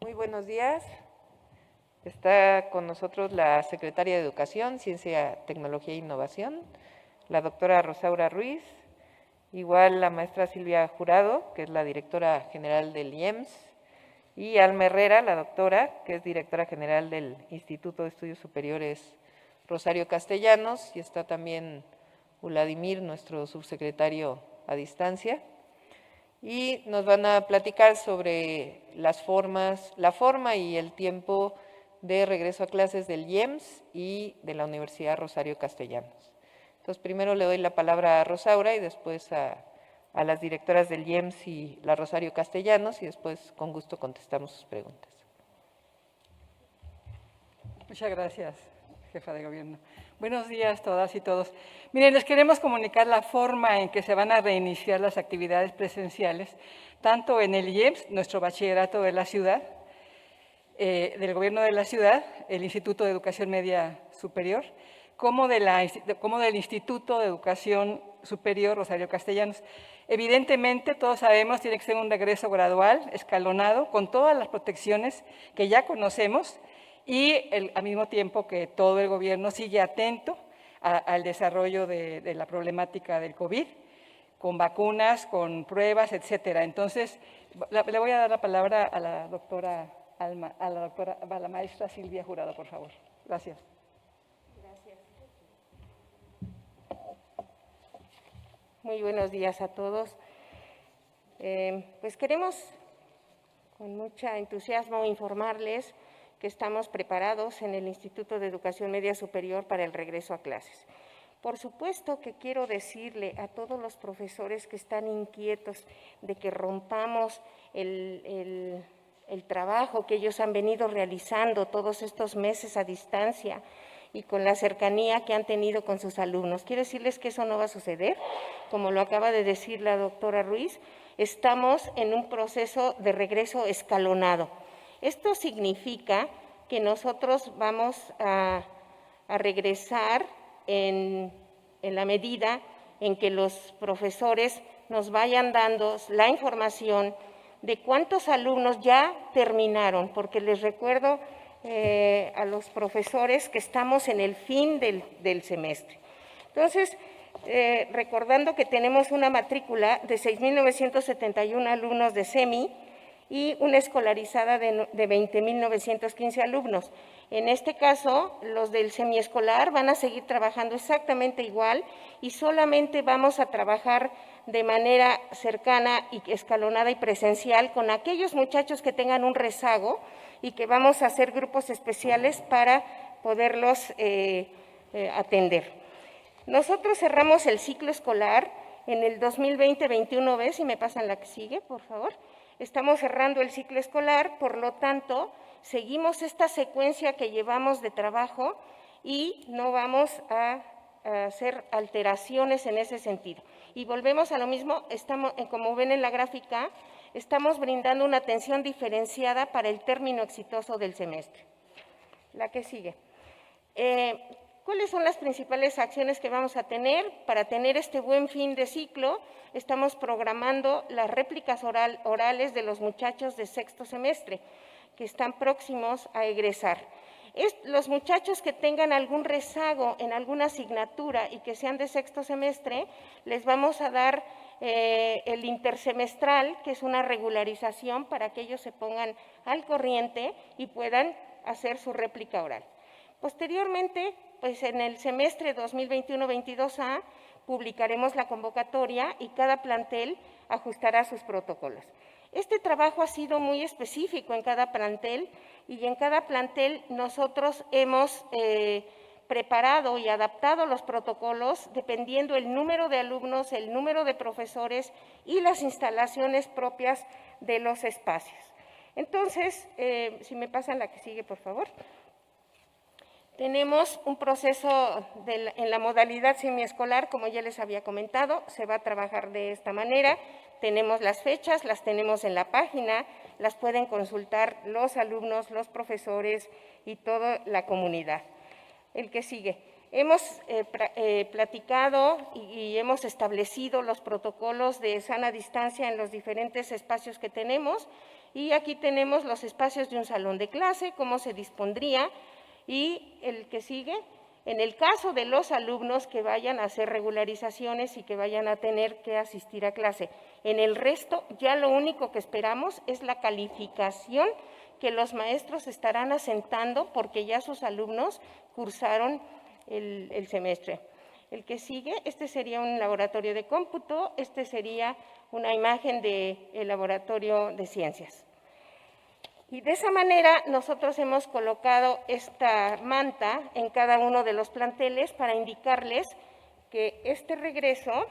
Muy buenos días. Está con nosotros la Secretaria de Educación, Ciencia, Tecnología e Innovación, la doctora Rosaura Ruiz, igual la maestra Silvia Jurado, que es la directora general del IEMS, y Alma Herrera, la doctora, que es directora general del Instituto de Estudios Superiores Rosario Castellanos, y está también Vladimir, nuestro subsecretario a distancia. Y nos van a platicar sobre la forma y el tiempo de regreso a clases del IEMS y de la Universidad Rosario Castellanos. Entonces, primero le doy la palabra a Rosaura y después a las directoras del IEMS y la Rosario Castellanos, y después con gusto contestamos sus preguntas. Muchas gracias, jefa de gobierno. Buenos días todas y todos. Miren, les queremos comunicar la forma en que se van a reiniciar las actividades presenciales, tanto en el IEMS, nuestro bachillerato de la ciudad, del gobierno de la ciudad, el Instituto de Educación Media Superior, como del Instituto de Educación Superior Rosario Castellanos. Evidentemente, todos sabemos, tiene que ser un regreso gradual, escalonado, con todas las protecciones que ya conocemos, y al mismo tiempo que todo el gobierno sigue atento al desarrollo de la problemática del COVID, con vacunas, con pruebas, etcétera. Entonces, le voy a dar la palabra a la doctora Alma, a la maestra Silvia Jurado, por favor. Gracias. Gracias. Muy buenos días a todos. Pues queremos con mucho entusiasmo informarles que estamos preparados en el Instituto de Educación Media Superior para el regreso a clases. Por supuesto que quiero decirle a todos los profesores que están inquietos de que rompamos el trabajo que ellos han venido realizando todos estos meses a distancia y con la cercanía que han tenido con sus alumnos. Quiero decirles que eso no va a suceder, como lo acaba de decir la doctora Ruiz, estamos en un proceso de regreso escalonado. Esto significa que nosotros vamos a regresar en la medida en que los profesores nos vayan dando la información de cuántos alumnos ya terminaron, porque les recuerdo a los profesores que estamos en el fin del semestre. Entonces, recordando que tenemos una matrícula de 6,971 alumnos de SEMI y una escolarizada de 20,915 alumnos. En este caso, los del semiescolar van a seguir trabajando exactamente igual y solamente vamos a trabajar de manera cercana y escalonada y presencial con aquellos muchachos que tengan un rezago y que vamos a hacer grupos especiales para poderlos atender. Nosotros cerramos el ciclo escolar en el 2020-21B, si me pasan la que sigue, por favor. Estamos cerrando el ciclo escolar, por lo tanto, seguimos esta secuencia que llevamos de trabajo y no vamos a hacer alteraciones en ese sentido. Y volvemos a lo mismo, como ven en la gráfica, estamos brindando una atención diferenciada para el término exitoso del semestre. La que sigue. ¿Cuáles son las principales acciones que vamos a tener? Para tener este buen fin de ciclo, estamos programando las réplicas orales de los muchachos de sexto semestre, que están próximos a egresar. Los muchachos que tengan algún rezago en alguna asignatura y que sean de sexto semestre, les vamos a dar el intersemestral, que es una regularización para que ellos se pongan al corriente y puedan hacer su réplica oral. Posteriormente, pues en el semestre 2021-22A publicaremos la convocatoria y cada plantel ajustará sus protocolos. Este trabajo ha sido muy específico en cada plantel y en cada plantel nosotros hemos preparado y adaptado los protocolos dependiendo el número de alumnos, el número de profesores y las instalaciones propias de los espacios. Entonces, si me pasan la que sigue, por favor. Tenemos un proceso en la modalidad semiescolar, como ya les había comentado, se va a trabajar de esta manera. Tenemos las fechas, las tenemos en la página, las pueden consultar los alumnos, los profesores y toda la comunidad. El que sigue. Hemos platicado y hemos establecido los protocolos de sana distancia en los diferentes espacios que tenemos. Y aquí tenemos los espacios de un salón de clase, cómo se dispondría, y el que sigue, en el caso de los alumnos que vayan a hacer regularizaciones y que vayan a tener que asistir a clase. En el resto, ya lo único que esperamos es la calificación que los maestros estarán asentando porque ya sus alumnos cursaron el semestre. El que sigue, este sería un laboratorio de cómputo, este sería una imagen del laboratorio de ciencias. Y de esa manera nosotros hemos colocado esta manta en cada uno de los planteles para indicarles que este regreso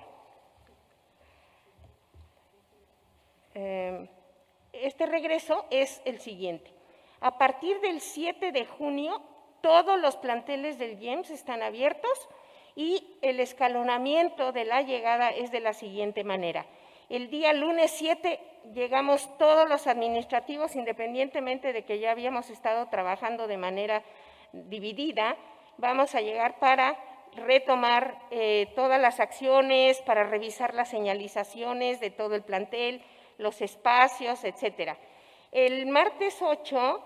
es el siguiente. A partir del 7 de junio, todos los planteles del IEMS están abiertos y el escalonamiento de la llegada es de la siguiente manera. El día lunes 7 llegamos todos los administrativos, independientemente de que ya habíamos estado trabajando de manera dividida, vamos a llegar para retomar todas las acciones, para revisar las señalizaciones de todo el plantel, los espacios, etcétera. El martes 8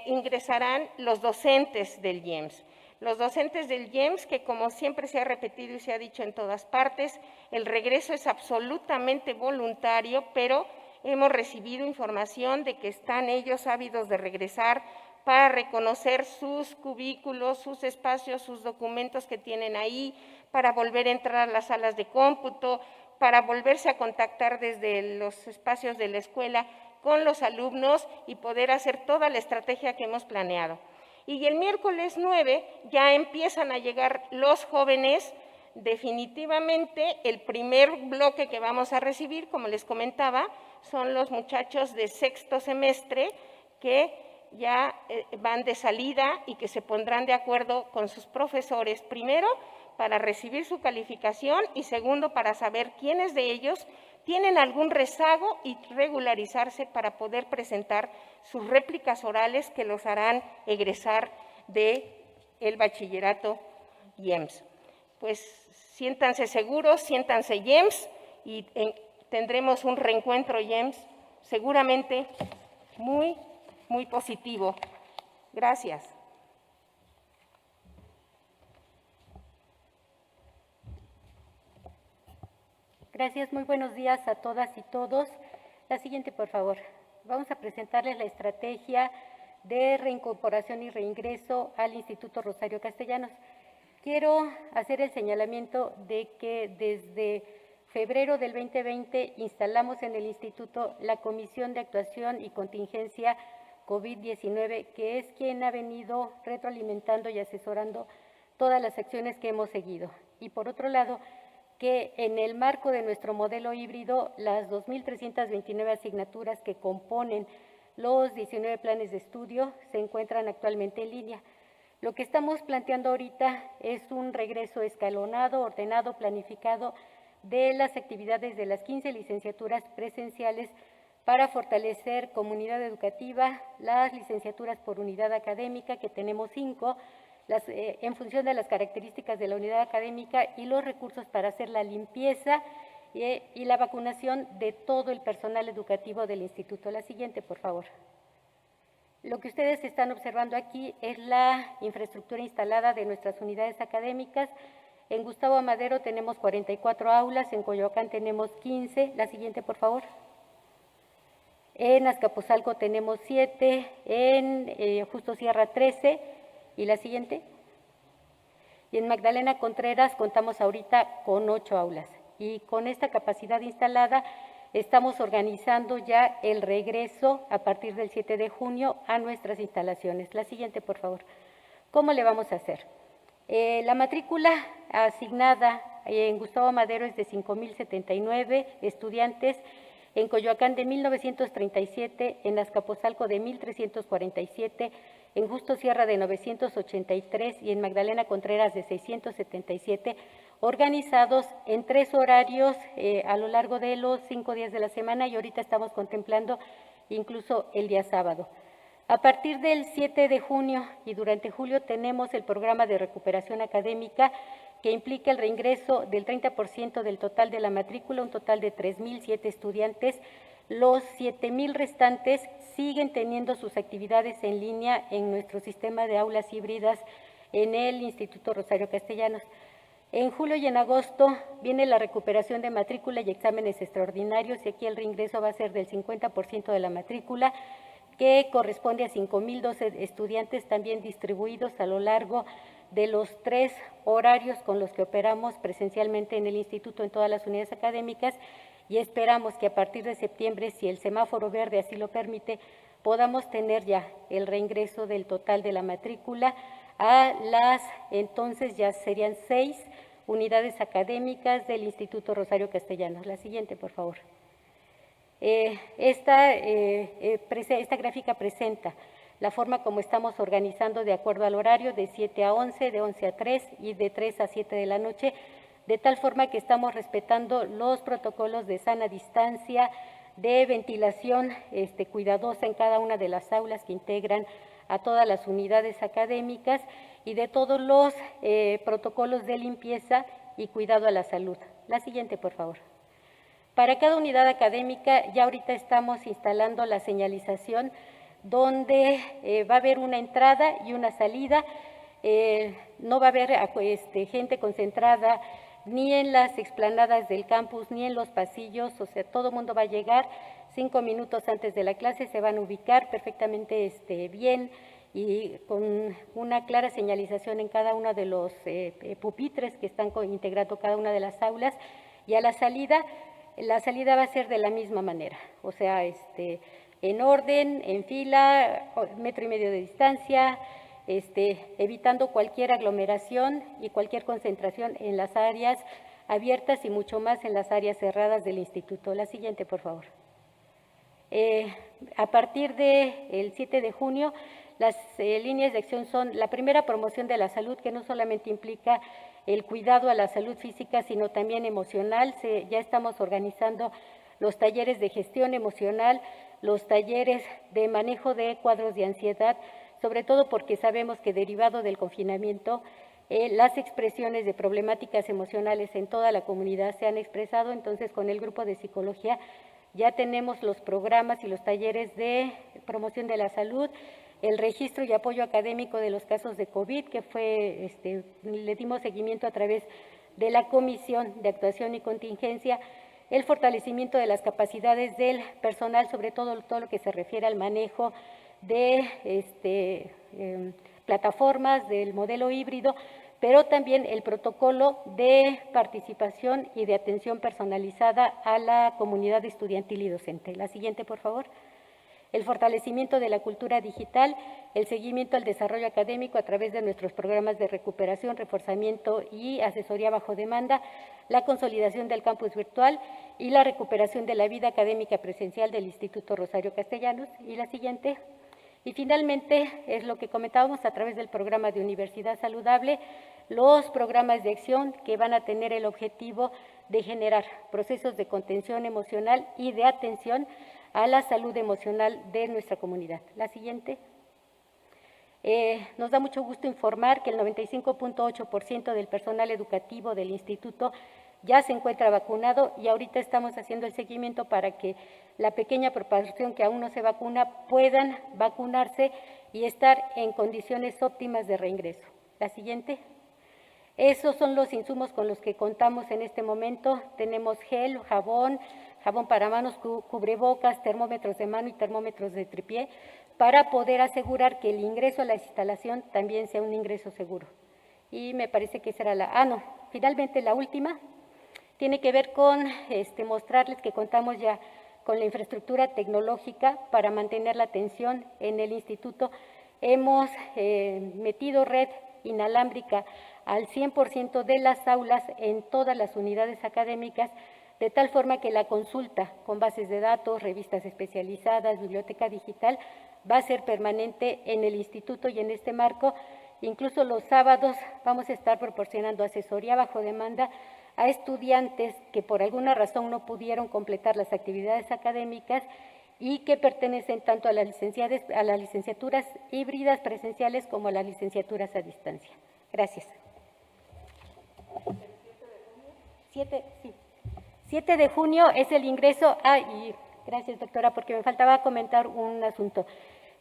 ingresarán los docentes del IEMS. Los docentes del IEMS, que como siempre se ha repetido y se ha dicho en todas partes, el regreso es absolutamente voluntario, pero hemos recibido información de que están ellos ávidos de regresar para reconocer sus cubículos, sus espacios, sus documentos que tienen ahí, para volver a entrar a las salas de cómputo, para volverse a contactar desde los espacios de la escuela con los alumnos y poder hacer toda la estrategia que hemos planeado. Y el miércoles 9 ya empiezan a llegar los jóvenes. Definitivamente el primer bloque que vamos a recibir, como les comentaba, son los muchachos de sexto semestre que ya van de salida y que se pondrán de acuerdo con sus profesores, primero para recibir su calificación y segundo para saber quiénes de ellos tienen algún rezago y regularizarse para poder presentar sus réplicas orales que los harán egresar del bachillerato IEMS. Pues siéntanse seguros, siéntanse IEMS y tendremos un reencuentro IEMS seguramente muy, muy positivo. Gracias. Gracias, muy buenos días a todas y todos. La siguiente, por favor. Vamos a presentarles la estrategia de reincorporación y reingreso al Instituto Rosario Castellanos. Quiero hacer el señalamiento de que desde febrero del 2020 instalamos en el Instituto la Comisión de Actuación y Contingencia COVID-19, que es quien ha venido retroalimentando y asesorando todas las acciones que hemos seguido. Y por otro lado, que en el marco de nuestro modelo híbrido, las 2.329 asignaturas que componen los 19 planes de estudio se encuentran actualmente en línea. Lo que estamos planteando ahorita es un regreso escalonado, ordenado, planificado de las actividades de las 15 licenciaturas presenciales para fortalecer comunidad educativa, las licenciaturas por unidad académica, que tenemos 5, en función de las características de la unidad académica y los recursos para hacer la limpieza y la vacunación de todo el personal educativo del instituto. La siguiente, por favor. Lo que ustedes están observando aquí es la infraestructura instalada de nuestras unidades académicas. En Gustavo Amadero tenemos 44 aulas, en Coyoacán tenemos 15. La siguiente, por favor. En Azcapotzalco tenemos 7, en Justo Sierra 13. ¿Y la siguiente? Y en Magdalena Contreras contamos ahorita con 8 aulas. Y con esta capacidad instalada estamos organizando ya el regreso a partir del 7 de junio a nuestras instalaciones. La siguiente, por favor. ¿Cómo le vamos a hacer? La matrícula asignada en Gustavo Amadero es de 5,079 estudiantes, en Coyoacán de 1,937, en Azcapotzalco de 1,347, en Justo Sierra de 983 y en Magdalena Contreras de 677, organizados en 3 horarios a lo largo de los 5 días de la semana y ahorita estamos contemplando incluso el día sábado. A partir del 7 de junio y durante julio tenemos el programa de recuperación académica que implica el reingreso del 30% del total de la matrícula, un total de 3,007 estudiantes Los 7,000 restantes siguen teniendo sus actividades en línea en nuestro sistema de aulas híbridas en el Instituto Rosario Castellanos. En julio y en agosto viene la recuperación de matrícula y exámenes extraordinarios, y aquí el reingreso va a ser del 50% de la matrícula, que corresponde a 5,012 estudiantes también distribuidos a lo largo de los 3 horarios con los que operamos presencialmente en el instituto en todas las unidades académicas, y esperamos que a partir de septiembre, si el semáforo verde así lo permite, podamos tener ya el reingreso del total de la matrícula a las, entonces ya serían 6 unidades académicas del Instituto Rosario Castellanos. La siguiente, por favor. Esta gráfica presenta la forma como estamos organizando de acuerdo al horario de 7 a 11, de 11 a 3 y de 3 a 7 de la noche, de tal forma que estamos respetando los protocolos de sana distancia, de ventilación cuidadosa en cada una de las aulas que integran a todas las unidades académicas, y de todos los protocolos de limpieza y cuidado a la salud. La siguiente, por favor. Para cada unidad académica ya ahorita estamos instalando la señalización donde va a haber una entrada y una salida. No va a haber gente concentrada ni en las explanadas del campus, ni en los pasillos, o sea, todo el mundo va a llegar 5 minutos antes de la clase, se van a ubicar perfectamente bien y con una clara señalización en cada uno de los pupitres que están integrando cada una de las aulas, y a la salida va a ser de la misma manera, o sea, en orden, en fila, 1,5 metros de distancia, evitando cualquier aglomeración y cualquier concentración en las áreas abiertas y mucho más en las áreas cerradas del instituto. La siguiente, por favor. A partir del 7 de junio, las líneas de acción son la primera, promoción de la salud, que no solamente implica el cuidado a la salud física, sino también emocional. Ya estamos organizando los talleres de gestión emocional, los talleres de manejo de cuadros de ansiedad, sobre todo porque sabemos que derivado del confinamiento, las expresiones de problemáticas emocionales en toda la comunidad se han expresado. Entonces, con el grupo de psicología ya tenemos los programas y los talleres de promoción de la salud, el registro y apoyo académico de los casos de COVID, que fue, le dimos seguimiento a través de la Comisión de Actuación y Contingencia, el fortalecimiento de las capacidades del personal, sobre todo lo que se refiere al manejo de plataformas del modelo híbrido, pero también el protocolo de participación y de atención personalizada a la comunidad estudiantil y docente. La siguiente, por favor. El fortalecimiento de la cultura digital, el seguimiento al desarrollo académico a través de nuestros programas de recuperación, reforzamiento y asesoría bajo demanda, la consolidación del campus virtual y la recuperación de la vida académica presencial del Instituto Rosario Castellanos. Y la siguiente. Y finalmente, es lo que comentábamos a través del programa de Universidad Saludable, los programas de acción que van a tener el objetivo de generar procesos de contención emocional y de atención a la salud emocional de nuestra comunidad. La siguiente. Nos da mucho gusto informar que el 95.8% del personal educativo del instituto ya se encuentra vacunado, y ahorita estamos haciendo el seguimiento para que la pequeña proporción que aún no se vacuna puedan vacunarse y estar en condiciones óptimas de reingreso. La siguiente. Esos son los insumos con los que contamos en este momento. Tenemos gel, jabón para manos, cubrebocas, termómetros de mano y termómetros de tripié, para poder asegurar que el ingreso a la instalación también sea un ingreso seguro. Y me parece que esa era finalmente la última. Tiene que ver con mostrarles que contamos ya con la infraestructura tecnológica para mantener la atención en el instituto. Hemos metido red inalámbrica al 100% de las aulas en todas las unidades académicas, de tal forma que la consulta con bases de datos, revistas especializadas, biblioteca digital, va a ser permanente en el instituto. Y en este marco, incluso los sábados, vamos a estar proporcionando asesoría bajo demanda a estudiantes que por alguna razón no pudieron completar las actividades académicas y que pertenecen tanto a las licenciaturas híbridas presenciales como a las licenciaturas a distancia. Gracias. 7 de junio es el ingreso. Y Gracias, doctora, porque me faltaba comentar un asunto.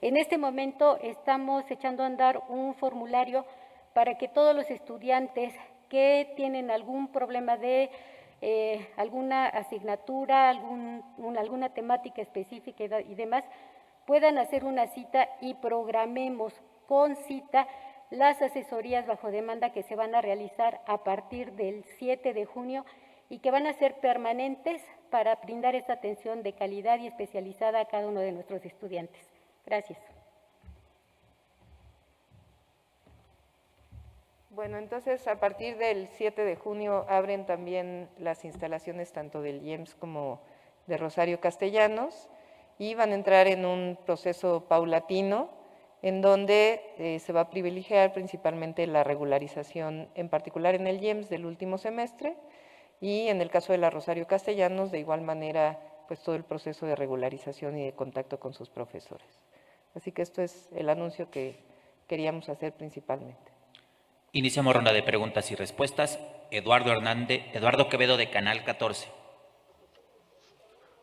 En este momento estamos echando a andar un formulario para que todos los estudiantes que tienen algún problema de alguna asignatura, alguna temática específica y demás, puedan hacer una cita y programemos con cita las asesorías bajo demanda que se van a realizar a partir del 7 de junio y que van a ser permanentes para brindar esta atención de calidad y especializada a cada uno de nuestros estudiantes. Gracias. Bueno, entonces a partir del 7 de junio abren también las instalaciones tanto del IEMS como de Rosario Castellanos y van a entrar en un proceso paulatino en donde se va a privilegiar principalmente la regularización, en particular en el IEMS del último semestre, y en el caso de la Rosario Castellanos, de igual manera, pues todo el proceso de regularización y de contacto con sus profesores. Así que esto es el anuncio que queríamos hacer principalmente. Iniciamos ronda de preguntas y respuestas. Eduardo Quevedo, de Canal 14.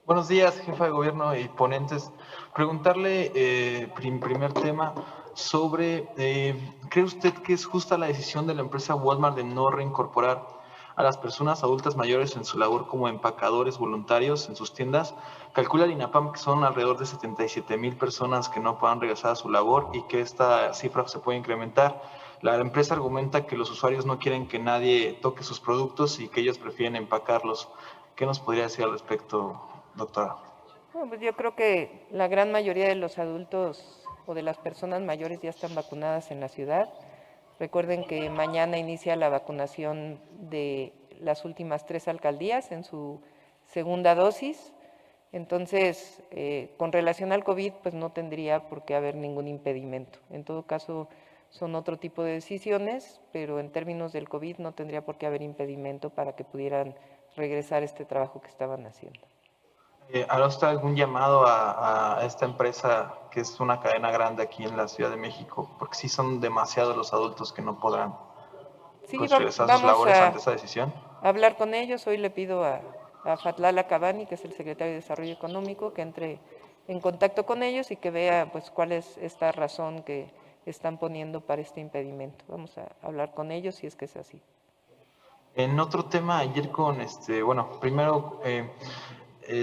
Buenos días, jefa de gobierno y ponentes. Preguntarle, primer tema, sobre, ¿cree usted que es justa la decisión de la empresa Walmart de no reincorporar a las personas adultas mayores en su labor como empacadores voluntarios en sus tiendas? Calcula el INAPAM que son alrededor de 77,000 personas que no puedan regresar a su labor y que esta cifra se puede incrementar. La empresa argumenta que los usuarios no quieren que nadie toque sus productos y que ellos prefieren empacarlos. ¿Qué nos podría decir al respecto, doctora? Bueno, pues yo creo que la gran mayoría de los adultos o de las personas mayores ya están vacunadas en la ciudad. Recuerden que mañana inicia la vacunación de las últimas 3 alcaldías en su segunda dosis. Entonces, con relación al COVID, pues no tendría por qué haber ningún impedimento. En todo caso, son otro tipo de decisiones, pero en términos del COVID no tendría por qué haber impedimento para que pudieran regresar a este trabajo que estaban haciendo. ¿Hará usted algún llamado a esta empresa, que es una cadena grande aquí en la Ciudad de México? Porque sí son demasiados los adultos que no podrán regresar a sus labores ante esa decisión. Hablar con ellos. Hoy le pido a Fatlala Cabani, que es el secretario de Desarrollo Económico, que entre en contacto con ellos y que vea pues cuál es esta razón que están poniendo para este impedimento. Vamos a hablar con ellos si es que es así. En otro tema, ayer primero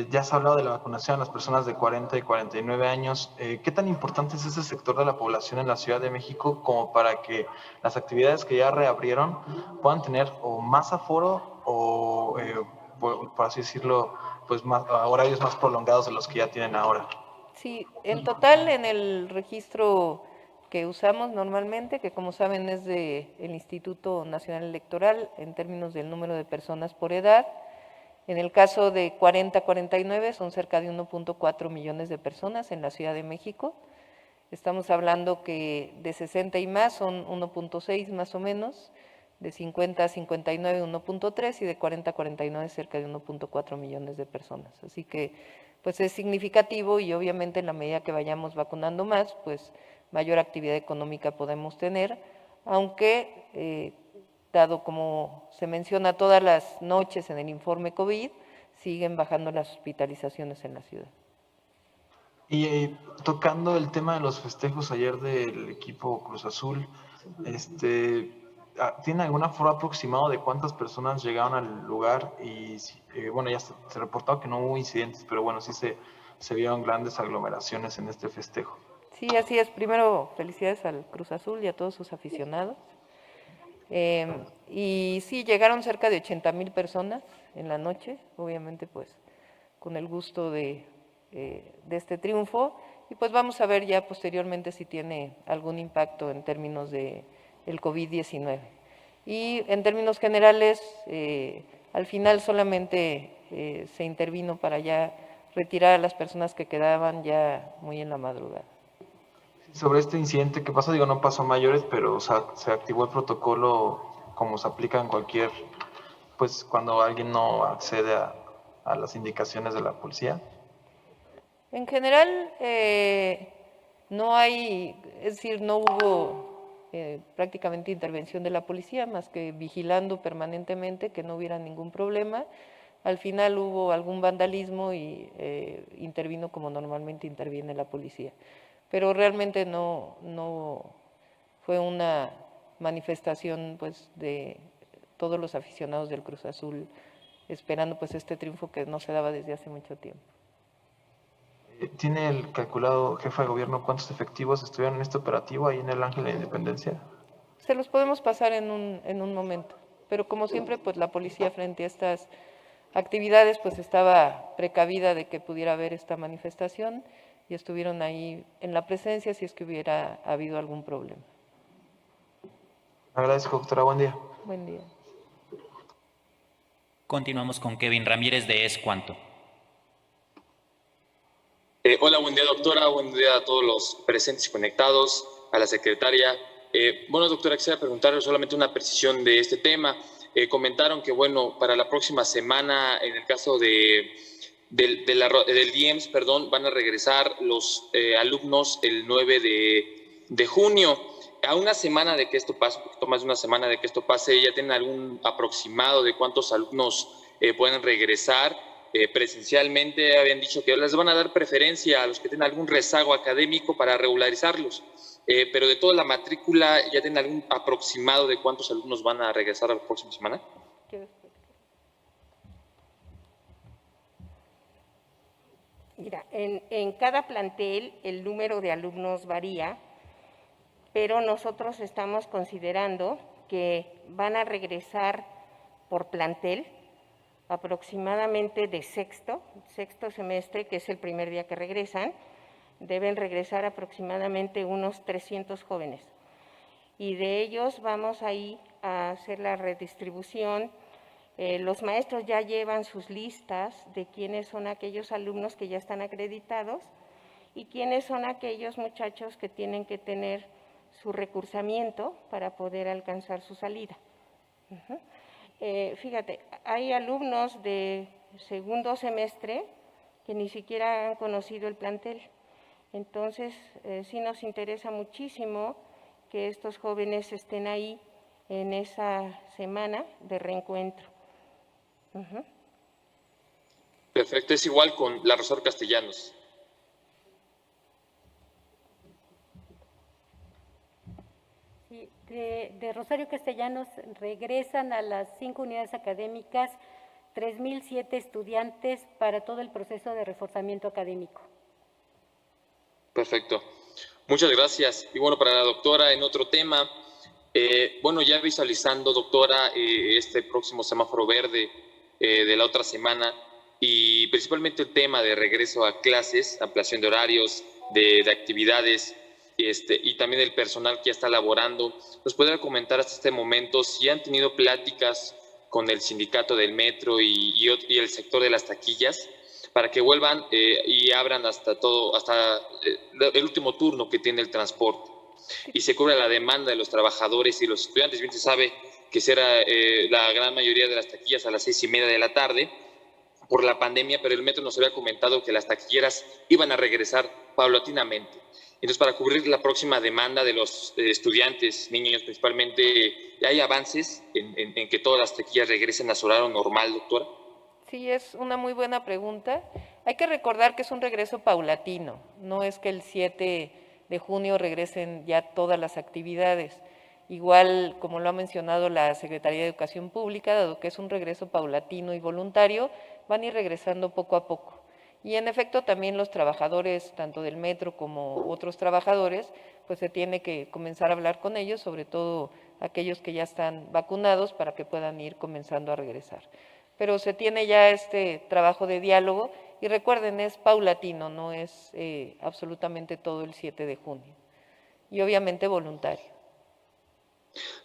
ya se ha hablado de la vacunación a las personas de 40 y 49 años. ¿Qué tan importante es ese sector de la población en la Ciudad de México como para que las actividades que ya reabrieron puedan tener o más aforo o, por así decirlo, pues horarios más prolongados de los que ya tienen ahora? Sí, en total en el registro que usamos normalmente, que como saben es del Instituto Nacional Electoral en términos del número de personas por edad. En el caso de 40 a 49 son cerca de 1.4 millones de personas en la Ciudad de México. Estamos hablando que de 60 y más son 1.6 más o menos, de 50 a 59 1.3 y de 40 a 49 cerca de 1.4 millones de personas. Así que pues es significativo y obviamente en la medida que vayamos vacunando más, pues mayor actividad económica podemos tener, aunque dado como se menciona todas las noches en el informe COVID, siguen bajando las hospitalizaciones en la ciudad. Y tocando el tema de los festejos ayer del equipo Cruz Azul, ¿tiene algún aforo aproximado de cuántas personas llegaron al lugar? Y bueno, ya se reportó que no hubo incidentes, pero bueno, sí se vieron grandes aglomeraciones en este festejo. Sí, así es. Primero, felicidades al Cruz Azul y a todos sus aficionados. Y sí, llegaron cerca de 80,000 personas en la noche, obviamente pues con el gusto de este triunfo, y pues vamos a ver ya posteriormente si tiene algún impacto en términos de el COVID-19. Y en términos generales, al final solamente se intervino para ya retirar a las personas que quedaban ya muy en la madrugada. Sobre este incidente que pasó, no pasó a mayores, pero o sea, se activó el protocolo como se aplica en cualquier, pues cuando alguien no accede a las indicaciones de la policía. En general, no hay, es decir, no hubo prácticamente intervención de la policía, más que vigilando permanentemente que no hubiera ningún problema. Al final hubo algún vandalismo y intervino como normalmente interviene la policía. Pero realmente no fue una manifestación pues de todos los aficionados del Cruz Azul esperando pues este triunfo que no se daba desde hace mucho tiempo. ¿Tiene el calculado, jefa de gobierno, cuántos efectivos estuvieron en este operativo ahí en el Ángel de la Independencia? Se los podemos pasar en un momento, pero como siempre pues la policía frente a estas actividades pues estaba precavida de que pudiera haber esta manifestación y estuvieron ahí en la presencia si es que hubiera habido algún problema. Agradezco, doctora. Buen día. Buen día. Continuamos con Kevin Ramírez de Es Cuanto. Hola, buen día, doctora. Buen día a todos los presentes y conectados, a la secretaria. Bueno, doctora, quisiera preguntarle solamente una precisión de este tema. Comentaron que, bueno, para la próxima semana, en el caso del IEMS, van a regresar los alumnos el 9 de junio. A una semana de que esto pase, un poquito más de una semana de que esto pase, ¿ya tienen algún aproximado de cuántos alumnos pueden regresar? Presencialmente habían dicho que les van a dar preferencia a los que tienen algún rezago académico para regularizarlos, pero de toda la matrícula, ¿ya tienen algún aproximado de cuántos alumnos van a regresar la próxima semana? Mira, en cada plantel el número de alumnos varía, pero nosotros estamos considerando que van a regresar por plantel aproximadamente de sexto semestre, que es el primer día que regresan, deben regresar aproximadamente unos 300 jóvenes. Y de ellos vamos ahí a hacer la redistribución. Los maestros ya llevan sus listas de quiénes son aquellos alumnos que ya están acreditados y quiénes son aquellos muchachos que tienen que tener su recursamiento para poder alcanzar su salida. Fíjate, hay alumnos de segundo semestre que ni siquiera han conocido el plantel. Entonces, sí nos interesa muchísimo que estos jóvenes estén ahí en esa semana de reencuentro. Perfecto, es igual con la Rosario Castellanos. Sí, de Rosario Castellanos regresan a las 5 unidades académicas 3.007 estudiantes para todo el proceso de reforzamiento académico. Perfecto. Muchas gracias. Y bueno, para la doctora, en otro tema, bueno, ya visualizando, doctora, este próximo semáforo verde de la otra semana y principalmente el tema de regreso a clases, ampliación de horarios, de actividades, y también el personal que ya está laborando. ¿Nos podría comentar hasta este momento si han tenido pláticas con el sindicato del metro y el sector de las taquillas para que vuelvan y abran hasta el último turno que tiene el transporte y se cubra la demanda de los trabajadores y los estudiantes? Bien se sabe que será la gran mayoría de las taquillas a las 6:30 de la tarde por la pandemia, pero el metro nos había comentado que las taquilleras iban a regresar paulatinamente. Entonces, para cubrir la próxima demanda de los estudiantes, niños principalmente, ¿hay avances en que todas las taquillas regresen a su horario normal, doctora? Sí, es una muy buena pregunta. Hay que recordar que es un regreso paulatino, no es que el 7 de junio regresen ya todas las actividades. Igual, como lo ha mencionado la Secretaría de Educación Pública, dado que es un regreso paulatino y voluntario, van a ir regresando poco a poco. Y en efecto también los trabajadores, tanto del metro como otros trabajadores, pues se tiene que comenzar a hablar con ellos, sobre todo aquellos que ya están vacunados para que puedan ir comenzando a regresar. Pero se tiene ya este trabajo de diálogo y recuerden, es paulatino, no es absolutamente todo el 7 de junio. Y obviamente voluntario.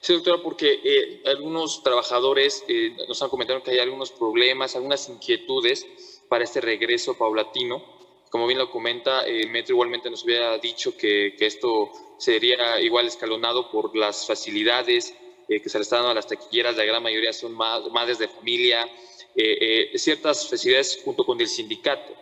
Sí, doctora, porque algunos trabajadores nos han comentado que hay algunos problemas, algunas inquietudes para este regreso paulatino. Como bien lo comenta, el metro igualmente nos había dicho que esto sería igual escalonado por las facilidades que se le están dando a las taquilleras. La gran mayoría son madres de familia, ciertas facilidades junto con el sindicato.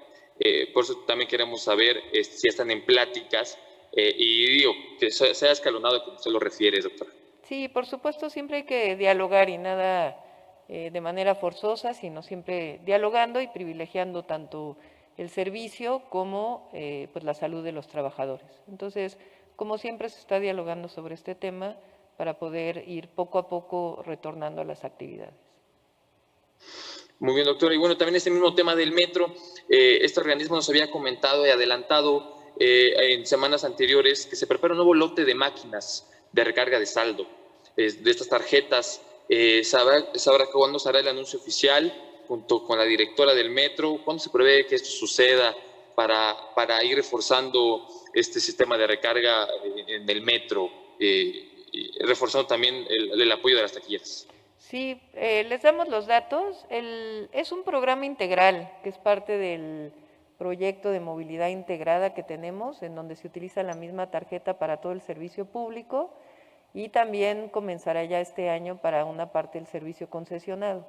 Por eso también queremos saber si están en pláticas y digo, que sea escalonado como usted lo refiere, doctora. Sí, por supuesto, siempre hay que dialogar y nada de manera forzosa, sino siempre dialogando y privilegiando tanto el servicio como pues la salud de los trabajadores. Entonces, como siempre se está dialogando sobre este tema para poder ir poco a poco retornando a las actividades. Muy bien, doctora. Y bueno, también este mismo tema del metro, este organismo nos había comentado y adelantado en semanas anteriores que se prepara un nuevo lote de máquinas de recarga de saldo de estas tarjetas. ¿Sabrá cuándo será el anuncio oficial junto con la directora del metro? ¿Cuándo se prevé que esto suceda para ir reforzando este sistema de recarga en el metro, reforzando también el apoyo de las taquilleras? Sí, les damos los datos. Es un programa integral que es parte del proyecto de movilidad integrada que tenemos, en donde se utiliza la misma tarjeta para todo el servicio público y también comenzará ya este año para una parte del servicio concesionado.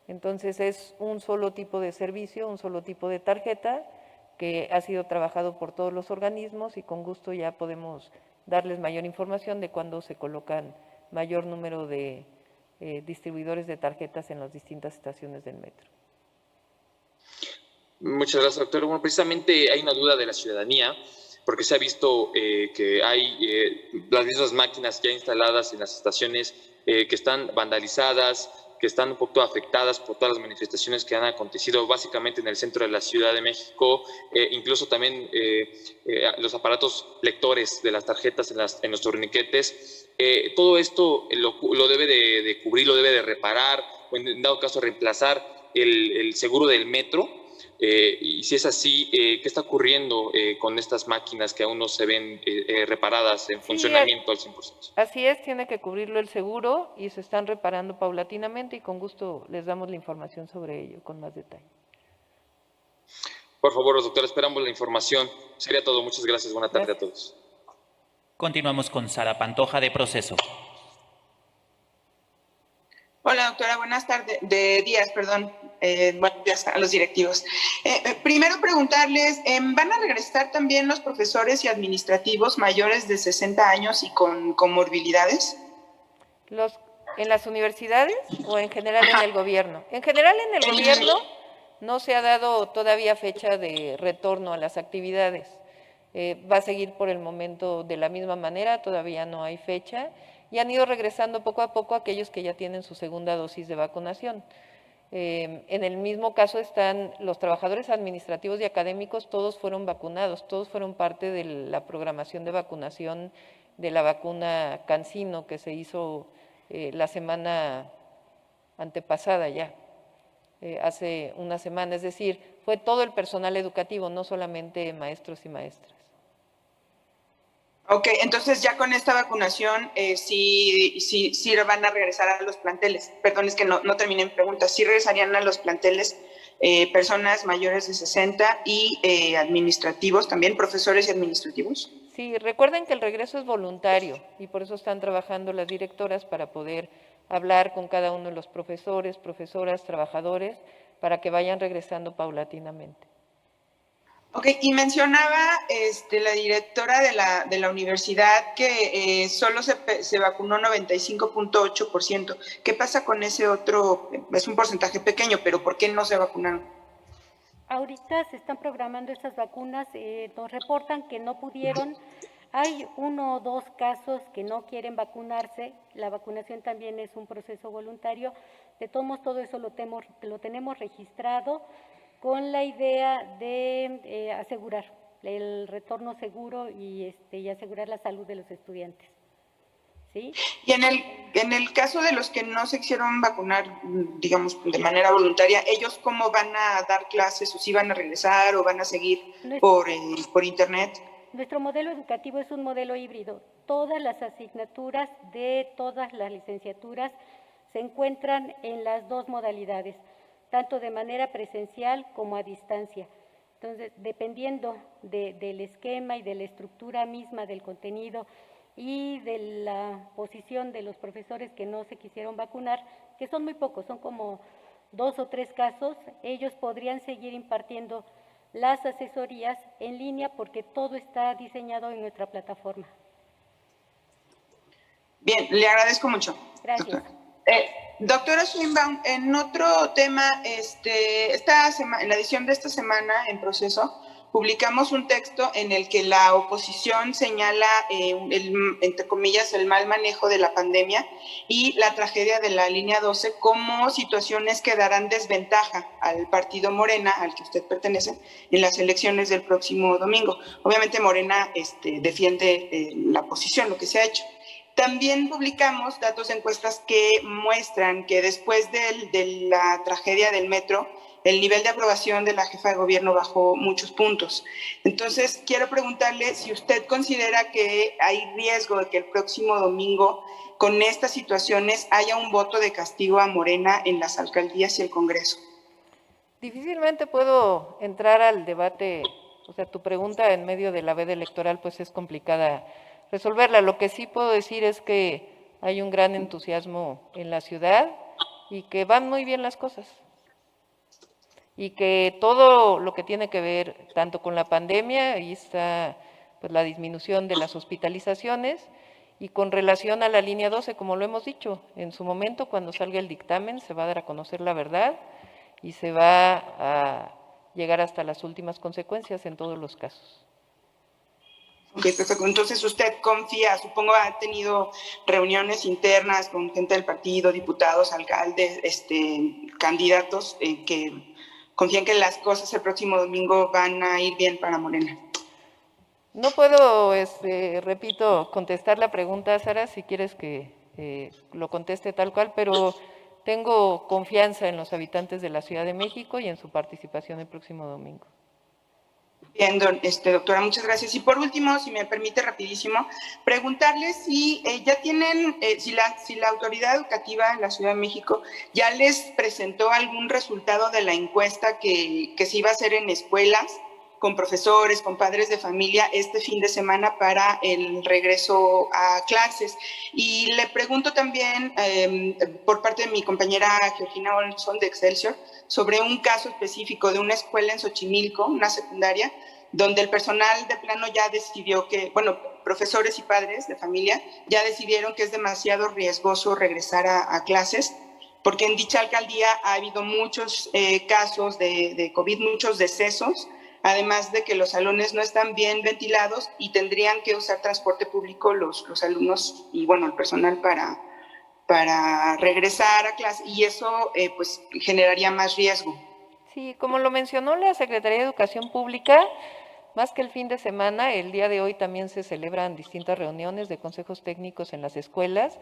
Entonces es un solo tipo de servicio, un solo tipo de tarjeta que ha sido trabajado por todos los organismos y con gusto ya podemos darles mayor información de cuándo se colocan mayor número de distribuidores de tarjetas en las distintas estaciones del metro. Muchas gracias, doctor. Bueno, precisamente hay una duda de la ciudadanía, porque se ha visto que hay las mismas máquinas ya instaladas en las estaciones que están vandalizadas, que están un poco afectadas por todas las manifestaciones que han acontecido básicamente en el centro de la Ciudad de México, incluso también los aparatos lectores de las tarjetas en los torniquetes. Todo esto lo debe de cubrir, lo debe de reparar, o en dado caso reemplazar el seguro del metro. Y si es así, ¿qué está ocurriendo con estas máquinas que aún no se ven reparadas en funcionamiento al 100%? Así es, tiene que cubrirlo el seguro y se están reparando paulatinamente y con gusto les damos la información sobre ello con más detalle. Por favor, doctora, esperamos la información. Sería todo. Muchas gracias. Buena tarde a todos. Continuamos con Sara Pantoja de Proceso. Hola, doctora, buenas tardes, buenos días a los directivos. Primero preguntarles, ¿van a regresar también los profesores y administrativos mayores de 60 años y con comorbilidades? ¿En las universidades o en general en el gobierno? En general en el gobierno no se ha dado todavía fecha de retorno a las actividades. Va a seguir por el momento de la misma manera, todavía no hay fecha. Y han ido regresando poco a poco aquellos que ya tienen su segunda dosis de vacunación. En el mismo caso están los trabajadores administrativos y académicos, todos fueron vacunados, todos fueron parte de la programación de vacunación de la vacuna CanSino que se hizo la semana antepasada ya, hace una semana. Es decir, fue todo el personal educativo, no solamente maestros y maestras. Ok, entonces ya con esta vacunación sí van a regresar a los planteles. Perdón, es que no terminé mi pregunta. ¿Sí regresarían a los planteles personas mayores de 60 y administrativos también, profesores y administrativos? Sí, recuerden que el regreso es voluntario y por eso están trabajando las directoras para poder hablar con cada uno de los profesores, profesoras, trabajadores, para que vayan regresando paulatinamente. Ok, y mencionaba la directora de la universidad que solo se vacunó 95.8%. ¿Qué pasa con ese otro? Es un porcentaje pequeño, pero ¿por qué no se vacunaron? Ahorita se están programando estas vacunas, nos reportan que no pudieron. Hay 1 o 2 casos que no quieren vacunarse. La vacunación también es un proceso voluntario. De todos modos, todo eso lo tenemos registrado, con la idea de asegurar el retorno seguro y asegurar la salud de los estudiantes. ¿Sí? Y en el caso de los que no se quisieron vacunar, digamos, de manera voluntaria, ¿ellos cómo van a dar clases? ¿O si van a regresar o van a seguir por internet? Nuestro modelo educativo es un modelo híbrido. Todas las asignaturas de todas las licenciaturas se encuentran en las 2 modalidades, tanto de manera presencial como a distancia. Entonces, dependiendo del esquema y de la estructura misma del contenido y de la posición de los profesores que no se quisieron vacunar, que son muy pocos, son como 2 o 3 casos, ellos podrían seguir impartiendo las asesorías en línea porque todo está diseñado en nuestra plataforma. Bien, le agradezco mucho. Gracias. Doctora. Doctora Sheinbaum, en otro tema, en la edición de esta semana, en proceso, publicamos un texto en el que la oposición señala, entre comillas, el mal manejo de la pandemia y la tragedia de la línea 12 como situaciones que darán desventaja al partido Morena, al que usted pertenece, en las elecciones del próximo domingo. Obviamente Morena defiende la posición, lo que se ha hecho. También publicamos datos de encuestas que muestran que después de la tragedia del metro, el nivel de aprobación de la jefa de gobierno bajó muchos puntos. Entonces, quiero preguntarle si usted considera que hay riesgo de que el próximo domingo, con estas situaciones, haya un voto de castigo a Morena en las alcaldías y el Congreso. Difícilmente puedo entrar al debate, o sea, tu pregunta en medio de la veda electoral pues es complicada resolverla. Lo que sí puedo decir es que hay un gran entusiasmo en la ciudad y que van muy bien las cosas. Y que todo lo que tiene que ver tanto con la pandemia, ahí está pues la disminución de las hospitalizaciones, y con relación a la línea 12, como lo hemos dicho, en su momento cuando salga el dictamen se va a dar a conocer la verdad y se va a llegar hasta las últimas consecuencias en todos los casos. Ok, perfecto. Entonces usted confía, supongo ha tenido reuniones internas con gente del partido, diputados, alcaldes, candidatos que confían que las cosas el próximo domingo van a ir bien para Morena. No puedo, repito, contestar la pregunta, Sara, si quieres que lo conteste tal cual, pero tengo confianza en los habitantes de la Ciudad de México y en su participación el próximo domingo. Bien, doctora, muchas gracias. Y por último, si me permite rapidísimo, preguntarle si ya tienen, si la autoridad educativa en la Ciudad de México ya les presentó algún resultado de la encuesta que se iba a hacer en escuelas, con profesores, con padres de familia, este fin de semana para el regreso a clases. Y le pregunto también, por parte de mi compañera Georgina Olson de Excelsior, sobre un caso específico de una escuela en Xochimilco, una secundaria, donde el personal de plano ya decidió que, bueno, profesores y padres de familia ya decidieron que es demasiado riesgoso regresar a clases, porque en dicha alcaldía ha habido muchos casos de COVID, muchos decesos, además de que los salones no están bien ventilados y tendrían que usar transporte público los alumnos y, bueno, el personal para regresar a clase, y eso pues generaría más riesgo. Sí, como lo mencionó la Secretaría de Educación Pública, más que el fin de semana, el día de hoy también se celebran distintas reuniones de consejos técnicos en las escuelas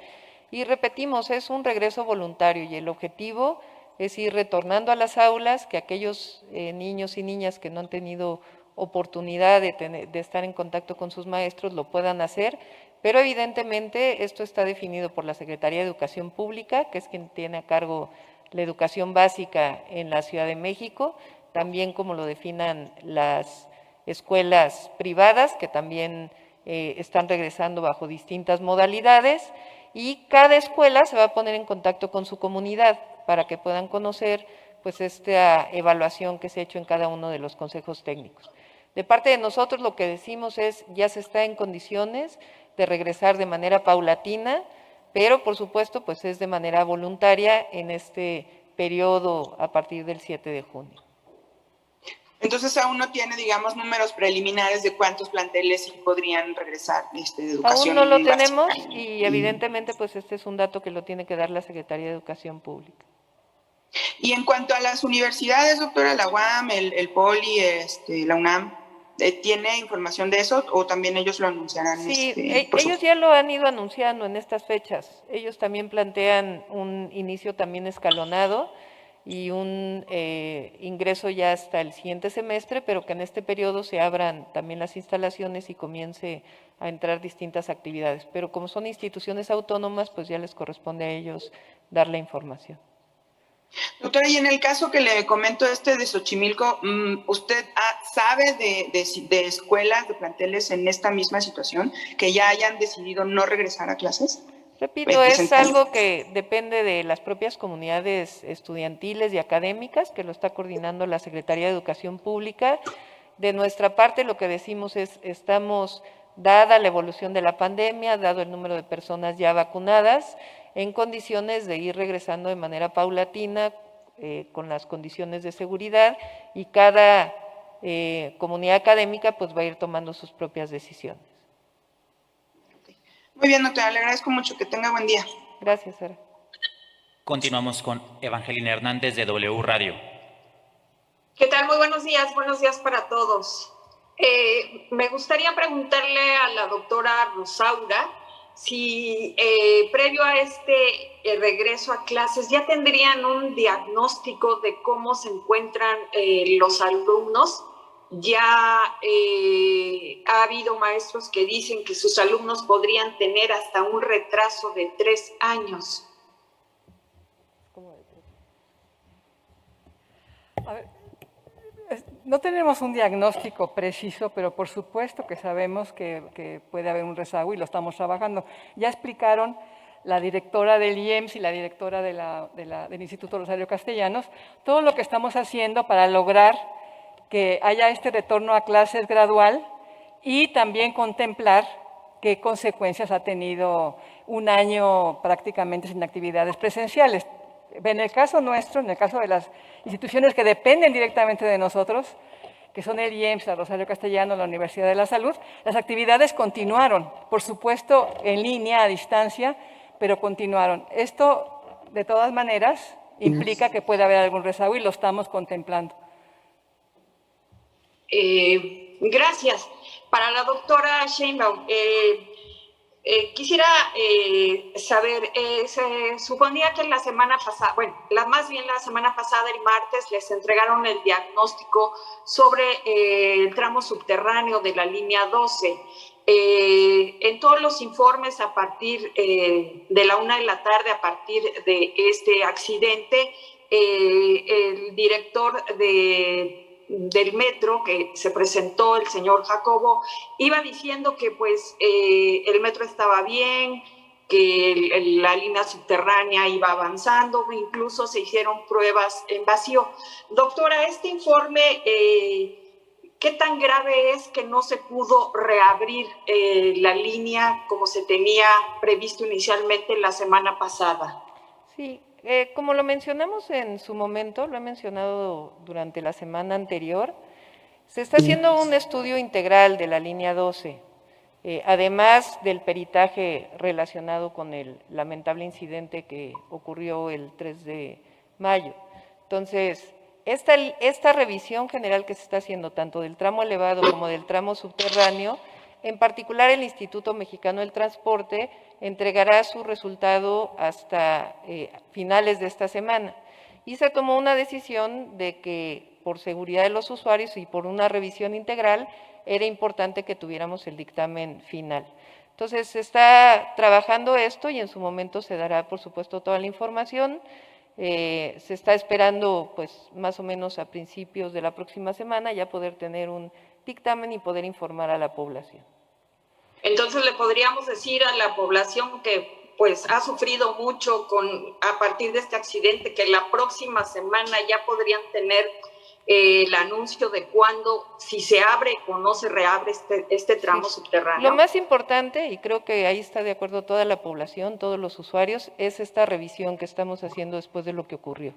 y repetimos, es un regreso voluntario y el objetivo es ir retornando a las aulas, que aquellos niños y niñas que no han tenido oportunidad de estar en contacto con sus maestros lo puedan hacer, pero evidentemente esto está definido por la Secretaría de Educación Pública, que es quien tiene a cargo la educación básica en la Ciudad de México, también como lo definan las escuelas privadas, que también están regresando bajo distintas modalidades, y cada escuela se va a poner en contacto con su comunidad para que puedan conocer pues esta evaluación que se ha hecho en cada uno de los consejos técnicos. De parte de nosotros lo que decimos es, ya se está en condiciones de regresar de manera paulatina, pero por supuesto pues es de manera voluntaria en este periodo a partir del 7 de junio. Entonces aún no tiene, digamos, números preliminares de cuántos planteles podrían regresar de educación. Aún no lo tenemos y evidentemente pues este es un dato que lo tiene que dar la Secretaría de Educación Pública. Y en cuanto a las universidades, doctora, la UAM, el POLI, la UNAM, ¿tiene información de eso o también ellos lo anunciarán? Sí, ellos ya lo han ido anunciando en estas fechas. Ellos también plantean un inicio también escalonado y un ingreso ya hasta el siguiente semestre, pero que en este periodo se abran también las instalaciones y comience a entrar distintas actividades. Pero como son instituciones autónomas, pues ya les corresponde a ellos dar la información. Doctora, y en el caso que le comento de Xochimilco, ¿usted sabe de escuelas, de planteles en esta misma situación que ya hayan decidido no regresar a clases? Repito, es algo que depende de las propias comunidades estudiantiles y académicas, que lo está coordinando la Secretaría de Educación Pública. De nuestra parte, lo que decimos es, estamos, dada la evolución de la pandemia, dado el número de personas ya vacunadas, en condiciones de ir regresando de manera paulatina, con las condiciones de seguridad, y cada comunidad académica pues va a ir tomando sus propias decisiones. Muy bien, doctora, le agradezco mucho. Que tenga buen día. Gracias, Sara. Continuamos con Evangelina Hernández de W Radio. ¿Qué tal? Muy buenos días para todos. Me gustaría preguntarle a la doctora Rosaura si previo a este regreso a clases ya tendrían un diagnóstico de cómo se encuentran los alumnos. Ya ha habido maestros que dicen que sus alumnos podrían tener hasta un retraso de 3 años. A ver, no tenemos un diagnóstico preciso, pero por supuesto que sabemos que puede haber un rezago y lo estamos trabajando. Ya explicaron la directora del IEMS y la directora del Instituto Rosario Castellanos todo lo que estamos haciendo para lograr que haya este retorno a clases gradual y también contemplar qué consecuencias ha tenido un año prácticamente sin actividades presenciales. En el caso nuestro, en el caso de las instituciones que dependen directamente de nosotros, que son el IEMS, la Rosario Castellano, la Universidad de la Salud, las actividades continuaron, por supuesto en línea, a distancia, pero continuaron. Esto, de todas maneras, implica que puede haber algún rezago y lo estamos contemplando. Gracias. Para la doctora Sheinbaum, quisiera saber, se suponía que la semana pasada, más bien la semana pasada, el martes, les entregaron el diagnóstico sobre el tramo subterráneo de la línea 12. En todos los informes a partir de la 1 de la tarde, a partir de este accidente, el director del metro que se presentó, el señor Jacobo, iba diciendo que pues el metro estaba bien, que la línea subterránea iba avanzando, incluso se hicieron pruebas en vacío. Doctora, este informe, ¿qué tan grave es que no se pudo reabrir la línea como se tenía previsto inicialmente la semana pasada? Sí. Como lo mencionamos en su momento, lo he mencionado durante la semana anterior, se está haciendo un estudio integral de la línea 12, además del peritaje relacionado con el lamentable incidente que ocurrió el 3 de mayo. Entonces, esta revisión general que se está haciendo tanto del tramo elevado como del tramo subterráneo, en particular el Instituto Mexicano del Transporte entregará su resultado hasta finales de esta semana. Y se tomó una decisión de que por seguridad de los usuarios y por una revisión integral era importante que tuviéramos el dictamen final. Entonces se está trabajando esto y en su momento se dará por supuesto toda la información. Se está esperando pues más o menos a principios de la próxima semana ya poder tener un dictamen y poder informar a la población. Entonces le podríamos decir a la población que pues ha sufrido mucho a partir de este accidente, que la próxima semana ya podrían tener el anuncio de cuándo, si se abre o no se reabre este tramo subterráneo. Lo más importante, y creo que ahí está de acuerdo toda la población, todos los usuarios, es esta revisión que estamos haciendo después de lo que ocurrió.